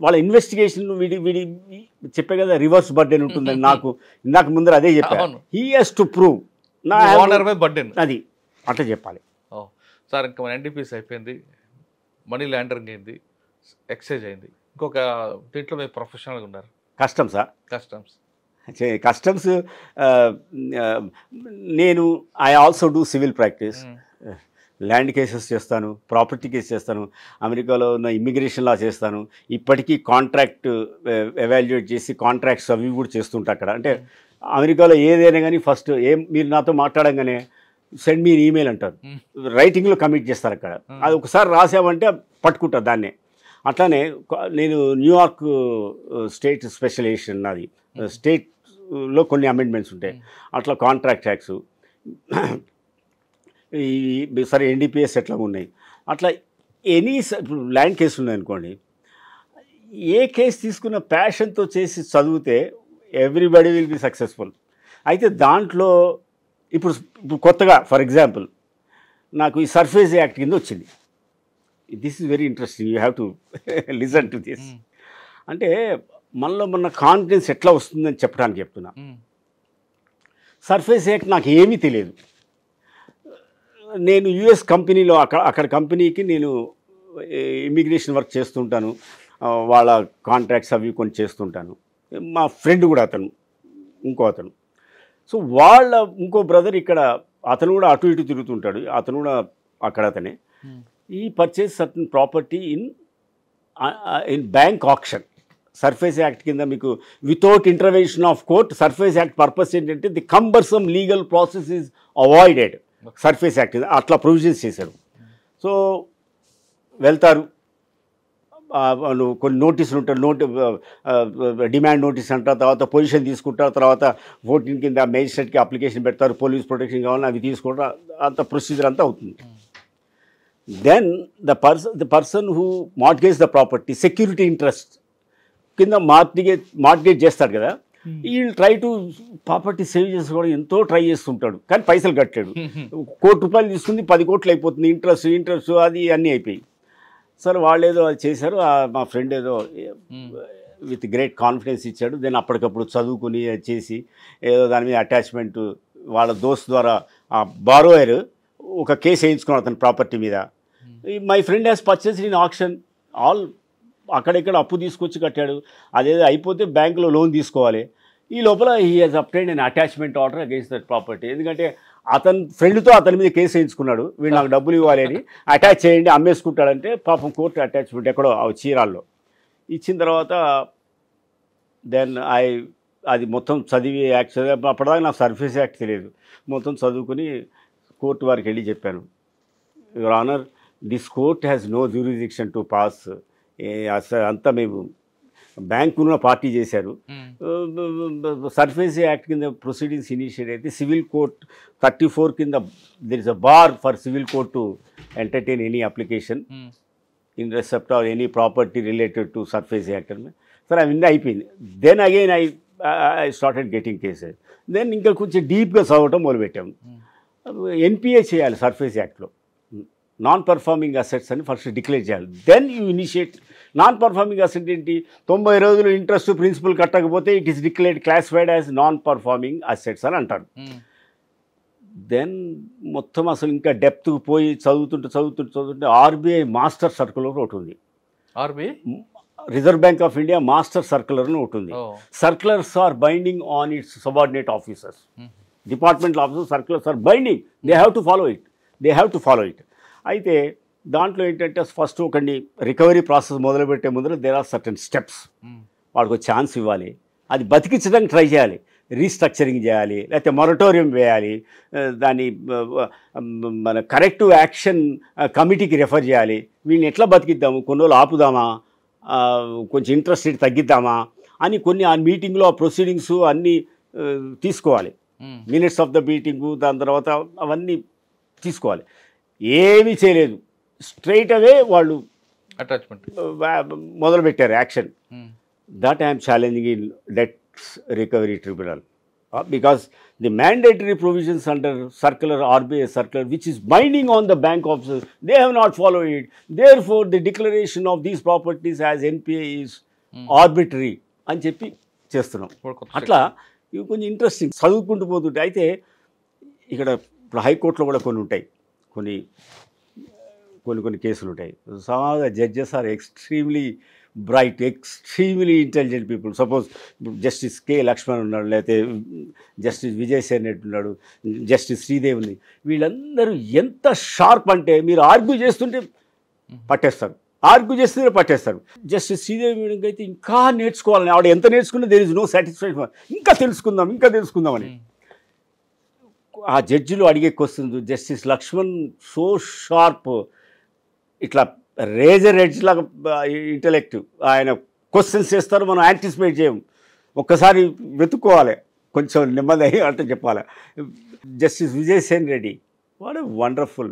వాళ్ళ ఇన్వెస్టిగేషన్ వీడి చెప్పే కదా రివర్స్ బర్డెన్ ఉంటుందని, నాకు ఇందాక ముందర అదే చెప్పాను. హీ హ్యాస్ టు ప్రూవ్ నా ఓనర్ బర్డెన్, అది అట్లా చెప్పాలి. సార్ ఇంకా మన ఎన్డీపీఎస్ అయిపోయింది, మనీ లాండరింగ్ అయింది, ఎక్సైజ్ అయింది, ఇంకొక దీంట్లో మీరు ప్రొఫెషనల్గా ఉన్నారు. కస్టమ్సా? కస్టమ్స్. కస్టమ్స్ నేను I also do civil practice, land cases చేస్తాను, ప్రాపర్టీ కేసు చేస్తాను, అమెరికాలో ఉన్న ఇమ్మిగ్రేషన్ లా చేస్తాను, ఇప్పటికీ కాంట్రాక్ట్ ఎవాల్యుయేట్ చేసి కాంట్రాక్ట్స్ అవి కూడా చేస్తుంటా అక్కడ. అంటే అమెరికాలో ఏదైనా కానీ ఫస్ట్ మీరు నాతో మాట్లాడంగానే సెండ్ మీ ఈమెయిల్ అంటారు, రైటింగ్లో కమిట్ చేస్తారు అక్కడ. అది ఒకసారి రాసామంటే పట్టుకుంటారు దాన్నే. అట్లానే నేను న్యూయార్క్ స్టేట్ స్పెషలైజేషన్ నాది, స్టేట్లో కొన్ని అమెండ్మెంట్స్ ఉంటాయి, అట్లా కాంట్రాక్ట్ ట్యాక్స్ ఈ సరే ఎన్డీపీఎస్ ఎట్లా ఉన్నాయి, అట్లా ఎనీ ఇప్పుడు ల్యాండ్ కేసు ఉన్నాయనుకోండి, ఏ కేసు తీసుకున్న ప్యాషన్తో చేసి చదివితే ఎవ్రీబడి విల్ బి సక్సెస్ఫుల్. అయితే దాంట్లో ఇప్పుడు కొత్తగా ఫర్ ఎగ్జాంపుల్ నాకు ఈ సర్ఫేస్ యాక్ట్ కింద వచ్చింది. This is very interesting, you have to listen to this. అంటే మనలో మన కాన్ఫిడెన్స్ ఎట్లా వస్తుందని చెప్పడానికి చెప్తున్నా. సర్ఫేస్ యాక్ట్ నాకు ఏమీ తెలియదు. నేను యుఎస్ కంపెనీలో అక్కడ కంపెనీకి నేను ఇమిగ్రేషన్ వర్క్ చేస్తుంటాను, వాళ్ళ కాంట్రాక్ట్స్ అవి కొన్ని చేస్తుంటాను. మా ఫ్రెండ్ కూడా అతను, ఇంకో అతను. సో వాళ్ళ ఇంకో బ్రదర్ ఇక్కడ, అతను కూడా అటు ఇటు తిరుగుతుంటాడు, అతను కూడా అక్కడ అతనే. ఈ purchase certain property in bank auction. SARFAESI act కింద మీకు without intervention of court, SARFAESI act purpose ఏంటంటే the cumbersome legal process is avoided. SARFAESI act అట్లా ప్రొవిజన్స్ చేశారు. సో వెళ్తారు, కొన్ని నోటీసులు ఉంటారు, డిమాండ్ నోటీస్ అంటారు, తర్వాత పొజిషన్ తీసుకుంటారు, తర్వాత 14 కింద మేజిస్ట్రేట్కి అప్లికేషన్ పెడతారు, పోలీస్ ప్రొటెక్షన్ కావాలని అవి తీసుకుంటారు, అంత ప్రొసీజర్ అంతా అవుతుంది. Then the person who mortgage the property, security interest కింద మార్ట్గేజ్ చేస్తాడు కదా, ఈ ట్రై టు ప్రాపర్టీ సేవ్ చేసుకోవడం ఎంతో ట్రై చేస్తుంటాడు, కానీ పైసలు కట్టాడు. ₹1,00,00,000 తీసుకుంది, 10 కోట్లు అయిపోతుంది, ఇంట్రెస్ట్ అది అన్నీ అయిపోయి. సరే వాళ్ళు ఏదో అది చేశారు, మా ఫ్రెండ్ ఏదో విత్ గ్రేట్ కాన్ఫిడెన్స్ ఇచ్చాడు. దెన్ అప్పటికప్పుడు చదువుకుని చేసి ఏదో దాని మీద అటాచ్మెంట్ వాళ్ళ దోస్త్ ద్వారా ఆ బారోయర్ ఒక కేసు వేయించుకున్నాడు అతని ప్రాపర్టీ మీద. My friend has purchase in auction, all అక్కడెక్కడ అప్పు తీసుకొచ్చి కట్టాడు. అదేదో అయిపోతే బ్యాంకులో లోన్ తీసుకోవాలి. ఈ లోపల he has obtained an attachment order against that property. ఎందుకంటే అతని ఫ్రెండ్తో అతని మీద కేసు వేయించుకున్నాడు, వీడు నాకు డబ్బులు ఇవ్వాలి అని, అటాచ్ చేయండి అమ్మేసుకుంటాడంటే పాపం కోర్టు అటాచ్మెంట్ ఎక్కడో చీరాల్లో ఇచ్చిన తర్వాత దెన్ అది మొత్తం చదివి యాక్ట్ చదివి, అప్పటిదాకా నాకు సర్ఫేస్ యాక్ట్ తెలియదు, మొత్తం చదువుకుని కోర్టు వారికి వెళ్ళి చెప్పాను, your honour this court has no jurisdiction to pass. అంతా మేము బ్యాంకున్న పార్టీ చేశారు, సర్ఫేస్ యాక్ట్ కింద ప్రొసీడింగ్స్ ఇనిషియేట్ అయితే సివిల్ కోర్ట్ 34 కింద there is a bar for civil court to entertain any application in respect of any property related to SARFAESI act అని. సరే అవన్నీ అయిపోయింది. Then again I started getting cases. Then ఇంకా కొంచెం డీప్గా చదవటం మొదలుపెట్టాము. ఎన్పిఏ చేయాలి సర్ఫేస్ యాక్ట్లో, నాన్ పర్ఫార్మింగ్ అసెట్స్ అని ఫస్ట్ డిక్లేర్ చేయాలి. Then you initiate. Non performing asset ఏంటి, 90 రోజులు ఇంట్రెస్ట్ ప్రిన్సిపల్ కట్టకపోతే it is declared classified as non performing assets అని అంటారు. దెన్ మొత్తం అసలు ఇంకా డెప్త్కి పోయి చదువుతుంటే ఆర్బీఐ మాస్టర్ సర్కులర్ ఒకటి ఉంది, Reserve Bank of India master circular అని ఒకటి ఉంది. Circulars are binding on its subordinate officers, departmental officers circulars are binding, they have to follow it. అయితే దాంట్లో ఏంటంటే ఫస్ట్ ఒకటి రికవరీ ప్రాసెస్ మొదలుపెట్టే ముందర దేర్ ఆర్ సర్టన్ స్టెప్స్. వాడికి ఒక ఛాన్స్ ఇవ్వాలి, అది బతికించడానికి ట్రై చేయాలి, రీస్ట్రక్చరింగ్ చేయాలి, లేకపోతే మొరటోరియం వేయాలి, దాన్ని మన కరెక్టివ్ యాక్షన్ కమిటీకి రెఫర్ చేయాలి. వీళ్ళని ఎట్లా బతికిద్దాము, కొన్ని రోజులు ఆపుదామా, కొంచెం ఇంట్రెస్ట్ రేట్ తగ్గిద్దామా అని కొన్ని ఆ మీటింగ్లో ఆ ప్రొసీడింగ్స్ అన్నీ తీసుకోవాలి. మినిట్స్ ఆఫ్ ద మీటింగు, దాని తర్వాత అవన్నీ తీసుకోవాలి. ఏమీ చేయలేదు, స్ట్రైట్ అవే వాళ్ళు అటాచ్మెంట్ మొదలుపెట్టారు action. That I'm challenging in debts recovery tribunal because the mandatory provisions under circular RBI circular which is binding on the bank officers, they have not followed it. Therefore the declaration of these properties as NPA is arbitrary అని చెప్పి చేస్తున్నాం. అట్లా ఇవి కొంచెం interesting చదువుకుంటూ పోతుంటే. అయితే ఇక్కడ ఇప్పుడు హైకోర్టులో కూడా కొన్ని ఉంటాయి, కొన్ని కేసులు ఉంటాయి. some of the judges are extremely bright, extremely intelligent people. Suppose justice K Lakshman ఉన్నాడు, లేకపోతే జస్టిస్ విజయ్ సేన్ రెడ్డి ఉన్నాడు, జస్టిస్ శ్రీదేవి ఉంది. వీళ్ళందరూ ఎంత షార్ప్ అంటే మీరు ఆర్గ్యూ చేస్తుంటే పట్టేస్తారు, ఆర్గ్యూ చేస్తుంటే పట్టేస్తారు. జస్టిస్ శ్రీదేవి మేడంకి అయితే ఇంకా నేర్చుకోవాలని, ఆవిడ ఎంత నేర్చుకున్నా దేర్ ఇస్ నో సాటిస్ఫాక్షన్, ఇంకా తెలుసుకుందాం అని. ఆ జడ్జిలో అడిగే questions justice Lakshman so sharp, ఇట్లా రేజర్ ఎడ్జ్ లాగా ఇంటలెక్ట్. ఆయన క్వశ్చన్స్ చేస్తారు, మనం యాంటిసిపేట్ చేయం, ఒక్కసారి వెతుక్కోవాలి, కొంచెం నెమ్మది అంటే చెప్పాలి. Justice Vijay Sen Reddy what a wonderful.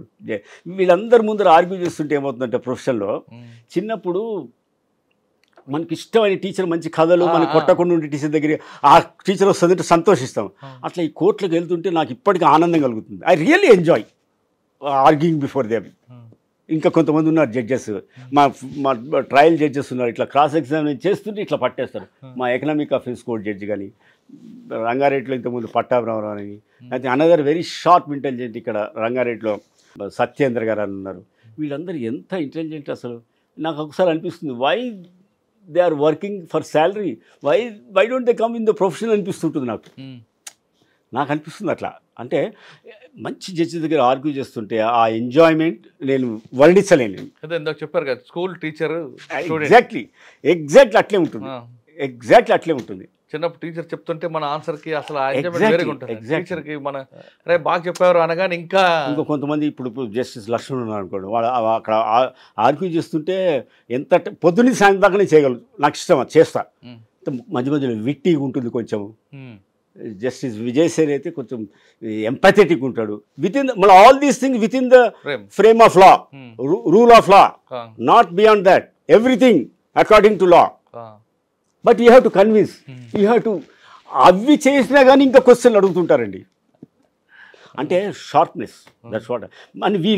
వీళ్ళందరి ముందర ఆర్గ్యూ చేస్తుంటే ఏమవుతుందంటే ప్రొఫెషన్లో చిన్నప్పుడు మనకి ఇష్టమైన టీచర్ మంచి కథలు మనకి కొట్టకుండా ఉండే టీచర్ దగ్గర ఆ టీచర్ వస్తుందంటే సంతోషిస్తాం. అట్లా ఈ కోర్టులకు వెళ్తుంటే నాకు ఇప్పటికీ ఆనందం కలుగుతుంది. I really enjoy arguing before them. ఇంకా కొంతమంది ఉన్నారు జడ్జెస్, మా ట్రయల్ జడ్జెస్ ఉన్నారు, ఇట్లా క్రాస్ ఎగ్జామినేషన్ చేస్తుంటే ఇట్లా పట్టేస్తారు. మా ఎకనామిక్ అఫెన్స్ కోర్ట్ జడ్జి కానీ, రంగారెడ్డిలో ఇంతకుముందు పట్టాభిరామరావు అని, అయితే అనదర్ వెరీ షార్ప్ ఇంటెలిజెంట్ ఇక్కడ రంగారెడ్డిలో సత్యేంద్ర గారు అని ఉన్నారు. వీళ్ళందరూ ఎంత ఇంటెలిజెంట్ అసలు. నాకు ఒకసారి అనిపిస్తుంది, why they are working for salary, why don't they come in the profession అనిపిస్తుంటుంది నాకు అనిపిస్తుంది అట్లా. అంటే మంచి జడ్జి దగ్గర ఆర్గ్యూ చేస్తుంటే ఆ ఎంజాయ్మెంట్ నేను వర్ణించలేను. అదే ఇందాక చెప్పారు కదా, స్కూల్ టీచర్ ఎగ్జాక్ట్లీ అట్లే ఉంటుంది. చిన్నప్పుడు టీచర్ చెప్తుంటే మన ఆన్సర్కి అసలు వేరేగా ఉంటుంది. టీచర్కి మన అరే బాగా చెప్పారు అనగానే ఇంకా కొంతమంది ఇప్పుడు జస్టిస్ లక్ష్మణ్ ఉన్నారు అనుకోండి, వాళ్ళు అక్కడ ఆర్గ్యూ చేస్తుంటే ఎంత పొద్దున్న సాయంత్రం దాకా చేయగలరు, నాకు ఇష్టం చేస్తా. మధ్య మధ్యలో విట్టిగా ఉంటుంది కొంచెం. జస్టిస్ విజయ్ సేన్ అయితే కొంచెం ఎంపథెటిక్ ఉంటాడు. మళ్ళీ all these things with in the frame of law, rule of law, not beyond that, everything according to law. But you have to convince, you have to. అవి చేసినా కానీ ఇంకా క్వశ్చన్లు అడుగుతుంటారండి. అంటే షార్ప్నెస్, దట్స్ వాట్. అండ్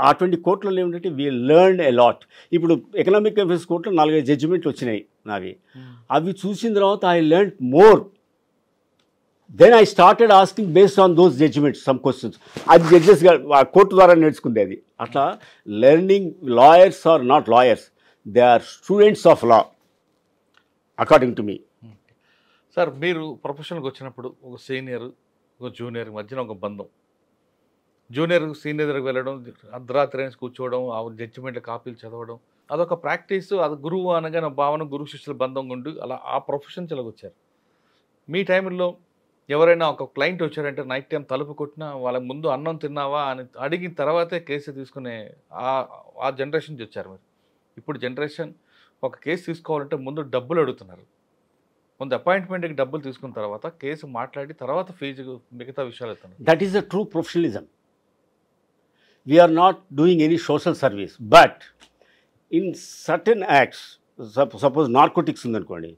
అటువంటి కోర్టులలో ఏమిటంటే we learn a lot. ఇప్పుడు ఎకనామిక్ అఫేర్స్ కోర్టులో 4-5 జడ్జిమెంట్లు వచ్చినాయి నావి. అవి చూసిన తర్వాత I learn more. Then I started asking based on those judgements some questions. అది జడ్జెస్ కోర్టు ద్వారా నేర్చుకుంది అది. అట్లా learning, lawyers are not lawyers, they are students of law according to me. Sir మీరు ప్రొఫెషన్కి వచ్చినప్పుడు ఒక సీనియర్ ఒక జూనియర్ మధ్యన ఒక బంధం, జూనియర్ సీనియర్ దగ్గరికి వెళ్ళడం, అర్ధరాత్రి కూర్చోవడం, ఆ జడ్జిమెంట్ల కాపీలు చదవడం, అదొక ప్రాక్టీస్. అది గురువు అనగానే భావన, గురు శిష్యుల బంధం ఉండి అలా ఆ ప్రొఫెషన్ వచ్చారు. మీ టైంలో ఎవరైనా ఒక క్లయింట్ వచ్చారంటే నైట్ టైం తలుపు కొట్టినా వాళ్ళ ముందు అన్నం తిన్నావా అని అడిగిన తర్వాతే కేసు తీసుకునే ఆ జనరేషన్ నుంచి వచ్చారు మీరు. ఇప్పుడు జనరేషన్ ఒక కేసు తీసుకోవాలంటే ముందు డబ్బులు అడుగుతున్నారు. ముందు అపాయింట్మెంట్కి డబ్బులు తీసుకున్న తర్వాత కేసు మాట్లాడి తర్వాత ఫీజు మిగతా విషయాలు అవుతున్నారు. That is the true professionalism. We're not doing any social service, but in certain acts, suppose narcotics ఉందనుకోండి,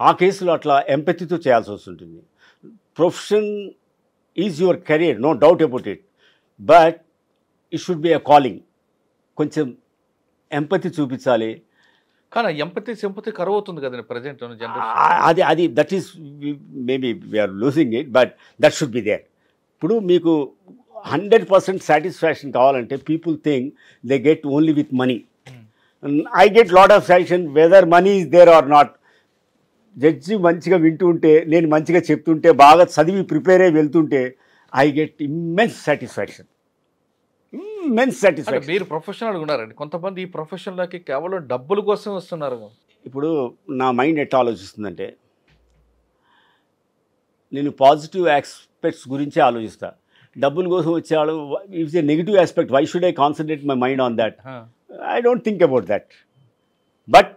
ఆ కేసులో అట్లా ఎంపతితో చేయాల్సి వస్తుంటుంది. Profession is your career, no doubt about it, but it should be a calling. కొంచెం empathy చూపించాలి. కానీ ఎంపతి సింపతి కరువు అవుతుంది కదండి ప్రజెంట్ జనరేషన్. అది that is maybe we're losing it, but that should be there. ఇప్పుడు మీకు 100% సాటిస్ఫాక్షన్ కావాలంటే people think they get only with money. I get lot of satisfaction whether money is there or not. Judge మంచిగా వింటూ ఉంటే, నేను మంచిగా చెప్తుంటే, బాగా చదివి ప్రిపేర్ అయ్యి వెళ్తుంటే, I get immense satisfaction. Immense అంటే సాటిస్ఫాక్షన్. మీరు ప్రొఫెషనల్ ఉన్నారండి, కొంతమంది ఈ ప్రొఫెషన్లోకి కేవలం డబ్బుల కోసం వస్తున్నారు. ఇప్పుడు నా మైండ్ ఎట్లా ఆలోచిస్తుందంటే, నేను పాజిటివ్ ఆస్పెక్ట్స్ గురించే ఆలోచిస్తా. డబ్బుల కోసం వచ్చేవాళ్ళు it's a negative aspect. Why should I concentrate my mind on that? I don't think about that. But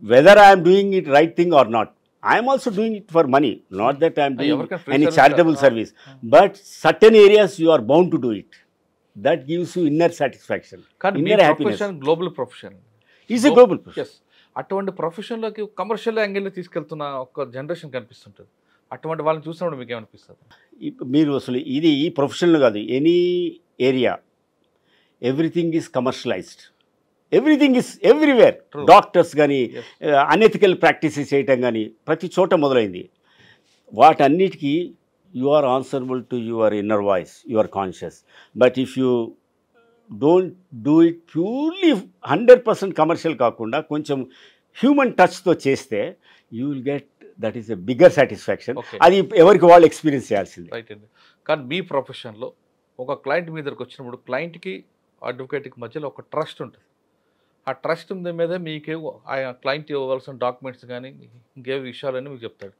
whether I am doing it right thing or not, I am also doing it for money. Not that I am doing any charitable service. But certain areas you are bound to do it. That gives you inner satisfaction, కానీ మీ inner happiness. Profession global profession. It's a global profession. Yes, అటువంటి ప్రొఫెషన్లోకి commercial యాంగిల్లో తీసుకెళ్తున్న ఒక generation కనిపిస్తుంటుంది. అటువంటి వాళ్ళని చూసినప్పుడు మీకు ఏమనిపిస్తుంది? మీరు అసలు ఇది ఈ ప్రొఫెషనల్ కాదు, any area everything is commercialized. Everything is everywhere. Doctors కానీ అనెథికల్ ప్రాక్టీసెస్ చేయటం కానీ ప్రతి చోట మొదలైంది. వాటన్నిటికీ you are answerable to your inner voice, your conscious. But if you don't do it purely 100% commercial కాకుండా కొంచెం హ్యూమన్ టచ్తో చేస్తే you will get that is a bigger satisfaction. అది ఎవరికి వాళ్ళు ఎక్స్పీరియన్స్ చేయాల్సింది. రైట్ అండి. కానీ మీ ప్రొఫెషన్లో ఒక క్లయింట్ మీ దగ్గరకు వచ్చినప్పుడు క్లయింట్కి అడ్వకేట్కి మధ్యలో ఒక ట్రస్ట్ ఉంటుంది. ఆ ట్రస్ట్ మీద మీకు ఆ క్లయింట్ ఇవ్వవలసిన డాక్యుమెంట్స్ కానీ ఇంకే విషయాలన్నీ మీకు చెప్తాడు.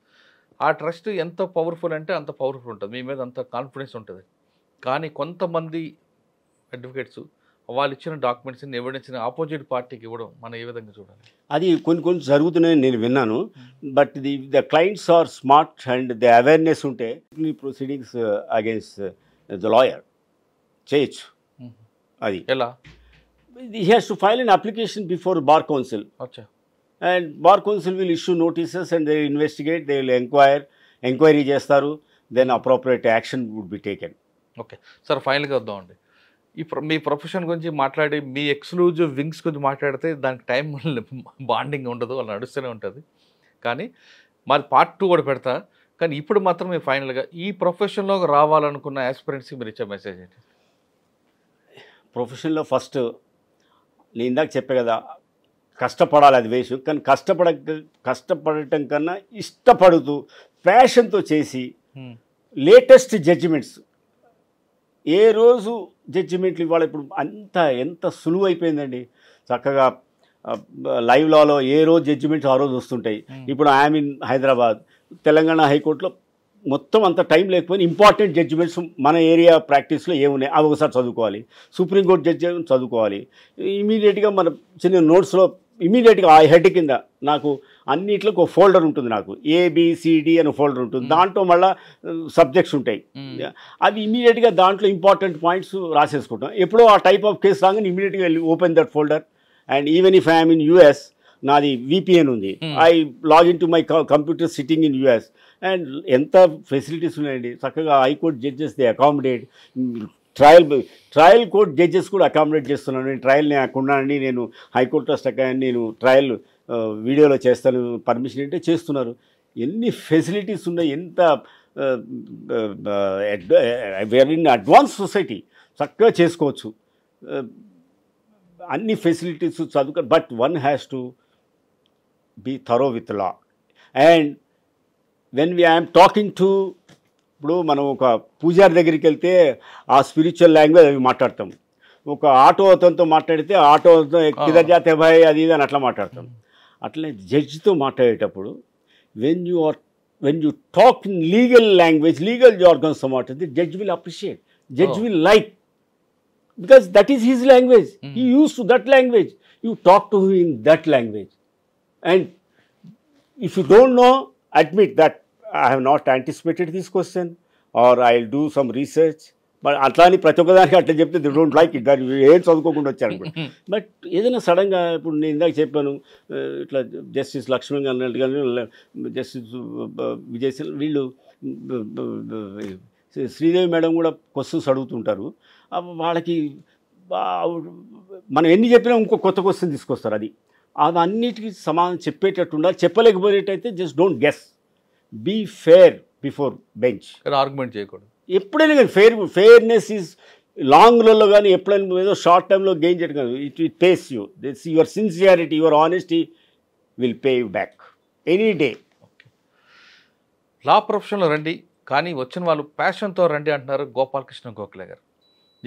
ఆ ట్రస్ట్ ఎంత పవర్ఫుల్ అంటే అంత పవర్ఫుల్ ఉంటుంది, మీ మీద అంత కాన్ఫిడెన్స్ ఉంటుంది. కానీ కొంతమంది అడ్వకేట్స్ వాళ్ళు ఇచ్చిన డాక్యుమెంట్స్ని ఎవిడెన్స్ని ఆపోజిట్ పార్టీకి ఇవ్వడం మనం ఏ విధంగా చూడాలి? అది కొన్ని జరుగుతున్నాయని నేను విన్నాను. But the clients are smart and the awareness ఉంటే ప్రొసీడింగ్స్ అగేన్స్ట్ ద లాయర్ చేయొచ్చు. అది ఎలా? he has to file an application before bar council. అచ్చా. And bar council will issue notices and they will investigate, they will enquiry చేస్తారు, then appropriate action would be taken. Okay sir, ఫైనల్గా వద్దామండి. మీ profession గురించి మాట్లాడి మీ exclusive wings గురించి మాట్లాడితే దానికి time bonding ఉండదు, అలా నడుస్తూనే ఉంటుంది. కానీ మరి పార్ట్ 2 కూడా పెడతా. కానీ ఇప్పుడు మాత్రం మీరు ఫైనల్గా ఈ ప్రొఫెషన్లోకి రావాలనుకున్న ఆస్పిరెంట్స్కి మీరు ఇచ్చే మెసేజ్ ఏంటి? ప్రొఫెషన్లో ఫస్ట్ నేను ఇందాక చెప్పే కదా, కష్టపడాలి, అది వేసు. కానీ కష్టపడటం కన్నా ఇష్టపడుతూ ప్యాషన్తో చేసి లేటెస్ట్ జడ్జిమెంట్స్, ఏ రోజు జడ్జిమెంట్లు ఇవాళ ఇప్పుడు ఎంత సులువు అయిపోయిందండి. చక్కగా లైవ్ లాలో ఏ రోజు జడ్జిమెంట్స్ ఆ రోజు వస్తుంటాయి. ఇప్పుడు ఐఎమ్ ఇన్ హైదరాబాద్, తెలంగాణ హైకోర్టులో మొత్తం అంత టైం లేకపోయినా ఇంపార్టెంట్ జడ్జిమెంట్స్ మన ఏరియా ప్రాక్టీస్లో ఏమున్నాయి అవి ఒకసారి చదువుకోవాలి. సుప్రీంకోర్టు జడ్జిమెంట్ చదువుకోవాలి. ఇమీడియట్గా మన చిన్న నోట్స్లో ఇమీడియట్గా ఆ హెడ్ కింద నాకు అన్నిట్లో ఒక ఫోల్డర్ ఉంటుంది. నాకు ABCD అని ఫోల్డర్ ఉంటుంది. దాంట్లో మళ్ళీ సబ్జెక్ట్స్ ఉంటాయి. అవి ఇమీడియట్గా దాంట్లో ఇంపార్టెంట్ పాయింట్స్ రాసేసుకుంటాం. ఎప్పుడో ఆ టైప్ ఆఫ్ కేసు రాగానే ఇమీడియట్గా open that folder. And even if I'm in US, నాది VPN ఉంది, I login to my computer sitting in US. And ఎంత ఫెసిలిటీస్ ఉన్నాయండి. చక్కగా high court judges they accommodate, trial court judges కూడా అకామిడేట్ చేస్తున్నాను. నేను ట్రయల్ ఉన్నానండి, నేను హైకోర్టులో స్టక్ అయ్యాను, నేను ట్రయల్ వీడియోలో చేస్తాను, పర్మిషన్ అంటే చేస్తున్నారు. ఎన్ని ఫెసిలిటీస్ ఉన్నాయి, ఎంత వేర్ ఇన్ అడ్వాన్స్ సొసైటీ, చక్కగా చేసుకోవచ్చు అన్ని ఫెసిలిటీస్ చదువుకో. But one has to be thorough with law. And when I'm talking to, ఇప్పుడు మనం ఒక పూజారి దగ్గరికి వెళ్తే ఆ స్పిరిచువల్ లాంగ్వేజ్ అవి మాట్లాడతాం. ఒక ఆటో అతనితో మాట్లాడితే ఆటో కిదర్ జాతే భాయ్ అది ఇది అని అట్లా మాట్లాడతాం. అట్లనే జడ్జితో మాట్లాడేటప్పుడు when you talk in legal language, legal jargons మాట్లాడితే judge will appreciate, judge will like, because that is his language. He used to that language. You talk to him in that language. And if you don't know, admit that I have not anticipated this question or I'll do some research. But అట్లాని ప్రతి ఒక్కదానికి అట్లా చెప్తే they don't like it. దాన్ని ఏం చదువుకోకుండా వచ్చారు. But ఏదైనా సడన్గా ఇప్పుడు నేను ఇందాక చెప్పాను, ఇట్లా జస్టిస్ లక్ష్మణ్ అన్నట్టు కానీ జస్టిస్ విజయ్ వీళ్ళు శ్రీదేవి మేడం కూడా క్వశ్చన్స్ అడుగుతుంటారు. వాళ్ళకి మనం ఎన్ని చెప్పినా ఇంకో కొత్త క్వశ్చన్ తీసుకొస్తారు. అది అన్నిటికీ సమాధానం చెప్పేటట్టు ఉండాలి. చెప్పలేకపోయేటైతే just don't guess, be fair before bench. Argument చేయకూడదు ఎప్పుడైనా. కానీ ఫెయిర్నెస్ ఈజ్ లాంగ్లో కానీ ఎప్పుడైనా ఏదో షార్ట్ టైంలో గెయిన్ చేయడం కాదు. It pays you. This your sincerity, your honesty will pay you back any day. Law ప్రొఫెషన్లో రండి, కానీ వచ్చిన వాళ్ళు ప్యాషన్తో రండి అంటున్నారు గోపాలకృష్ణ గోఖలే గారు.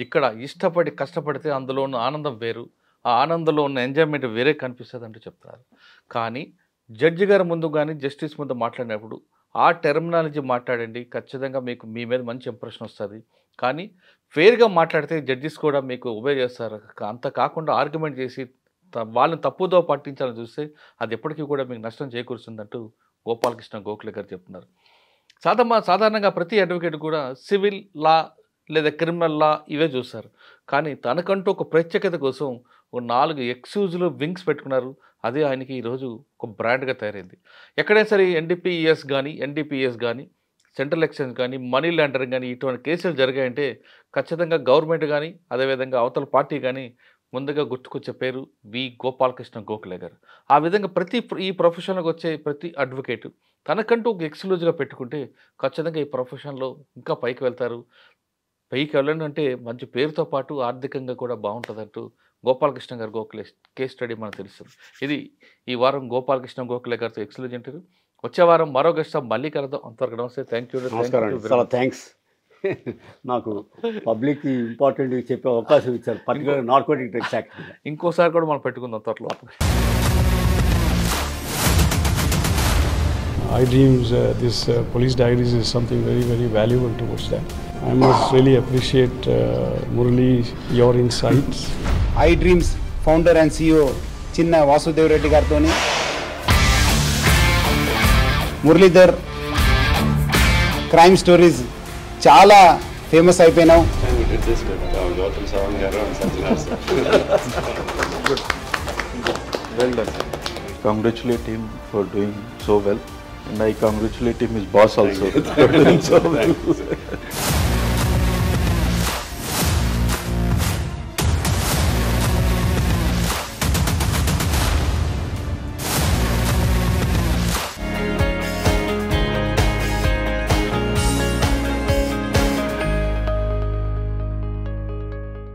ఇక్కడ ఇష్టపడి కష్టపడితే అందులో ఉన్న ఆనందం వేరు, ఆ ఆనందంలో ఉన్న ఎంజాయ్మెంట్ వేరే కనిపిస్తుంది అంటూ చెప్తున్నారు. కానీ జడ్జి గారి ముందు కానీ జస్టిస్ ముందు మాట్లాడినప్పుడు ఆ టెర్మినాలజీ మాట్లాడండి, ఖచ్చితంగా మీకు మీ మీద మంచి ఇంప్రెషన్ వస్తుంది. కానీ ఫెయిర్గా మాట్లాడితే జడ్జిస్ కూడా మీకు ఒబే చేస్తారు. అంత కాకుండా ఆర్గ్యుమెంట్ చేసి వాళ్ళని తప్పుదో పట్టించాలని చూస్తే అది ఎప్పటికీ కూడా మీకు నష్టం చేకూరుస్తుందంటూ గోపాలకృష్ణ గోఖలే గారు చెప్తున్నారు. సాధారణంగా ప్రతి అడ్వకేట్ కూడా సివిల్ లా లేదా క్రిమినల్ లా ఇవే చూస్తారు. కానీ తనకంటూ ఒక ప్రత్యేకత కోసం ఒక 4 ఎక్స్క్యూజ్లు వింగ్స్ పెట్టుకున్నారు. అదే ఆయనకి ఈరోజు ఒక బ్రాండ్గా తయారైంది. ఎక్కడైనా సరే ఎన్డీపీఎస్ కానీ సెంట్రల్ ఎక్స్చేంజ్ కానీ మనీ లాండరింగ్ కానీ ఇటువంటి కేసులు జరిగాయంటే ఖచ్చితంగా గవర్నమెంట్ కానీ అదేవిధంగా అవతల పార్టీ కానీ ముందుగా గుర్తుకొచ్చే పేరు వి గోపాలకృష్ణ గోఖలే గారు. ఆ విధంగా ఈ ప్రొఫెషన్లోకి వచ్చే ప్రతి అడ్వకేటు తనకంటూ ఒక ఎక్స్క్లూజివ్గా పెట్టుకుంటే ఖచ్చితంగా ఈ ప్రొఫెషన్లో ఇంకా పైకి వెళ్తారు. పైకి వెళ్ళాలంటే మంచి పేరుతో పాటు ఆర్థికంగా కూడా బాగుంటుందంటూ గోపాలకృష్ణ గారు గోఖలే కేస్ స్టడీ మనకు తెలుస్తుంది. ఇది ఈ వారం గోపాలకృష్ణ గోఖలే గారితో ఎక్స్క్లూజివ్ ఇంటర్వ్యూ. వచ్చే వారం మరో గెస్ట్ మళ్ళీ కలుద్దాం. అంతవరకు నమస్తే. Thank you. చాలా థ్యాంక్స్. నాకు పబ్లిక్ ఇంపార్టెంట్ చెప్పే అవకాశం ఇచ్చారు, పర్టికులర్ నార్కోటిక్ డ్రగ్స్ యాక్ట్. ఇంకోసారి కూడా మనం పెట్టుకుందాం త్వరలో. iDreams, this police diaries is something very, very valuable towards that. I must really appreciate Murali, your insights. iDreams founder and CEO Chinna Vasudev Reddy గారితోని Muralidhar crime stories చాలా famous అయిపోయినావు. Well done. Congratulate him for doing so well, and I congratulate him, his boss also for doing so well.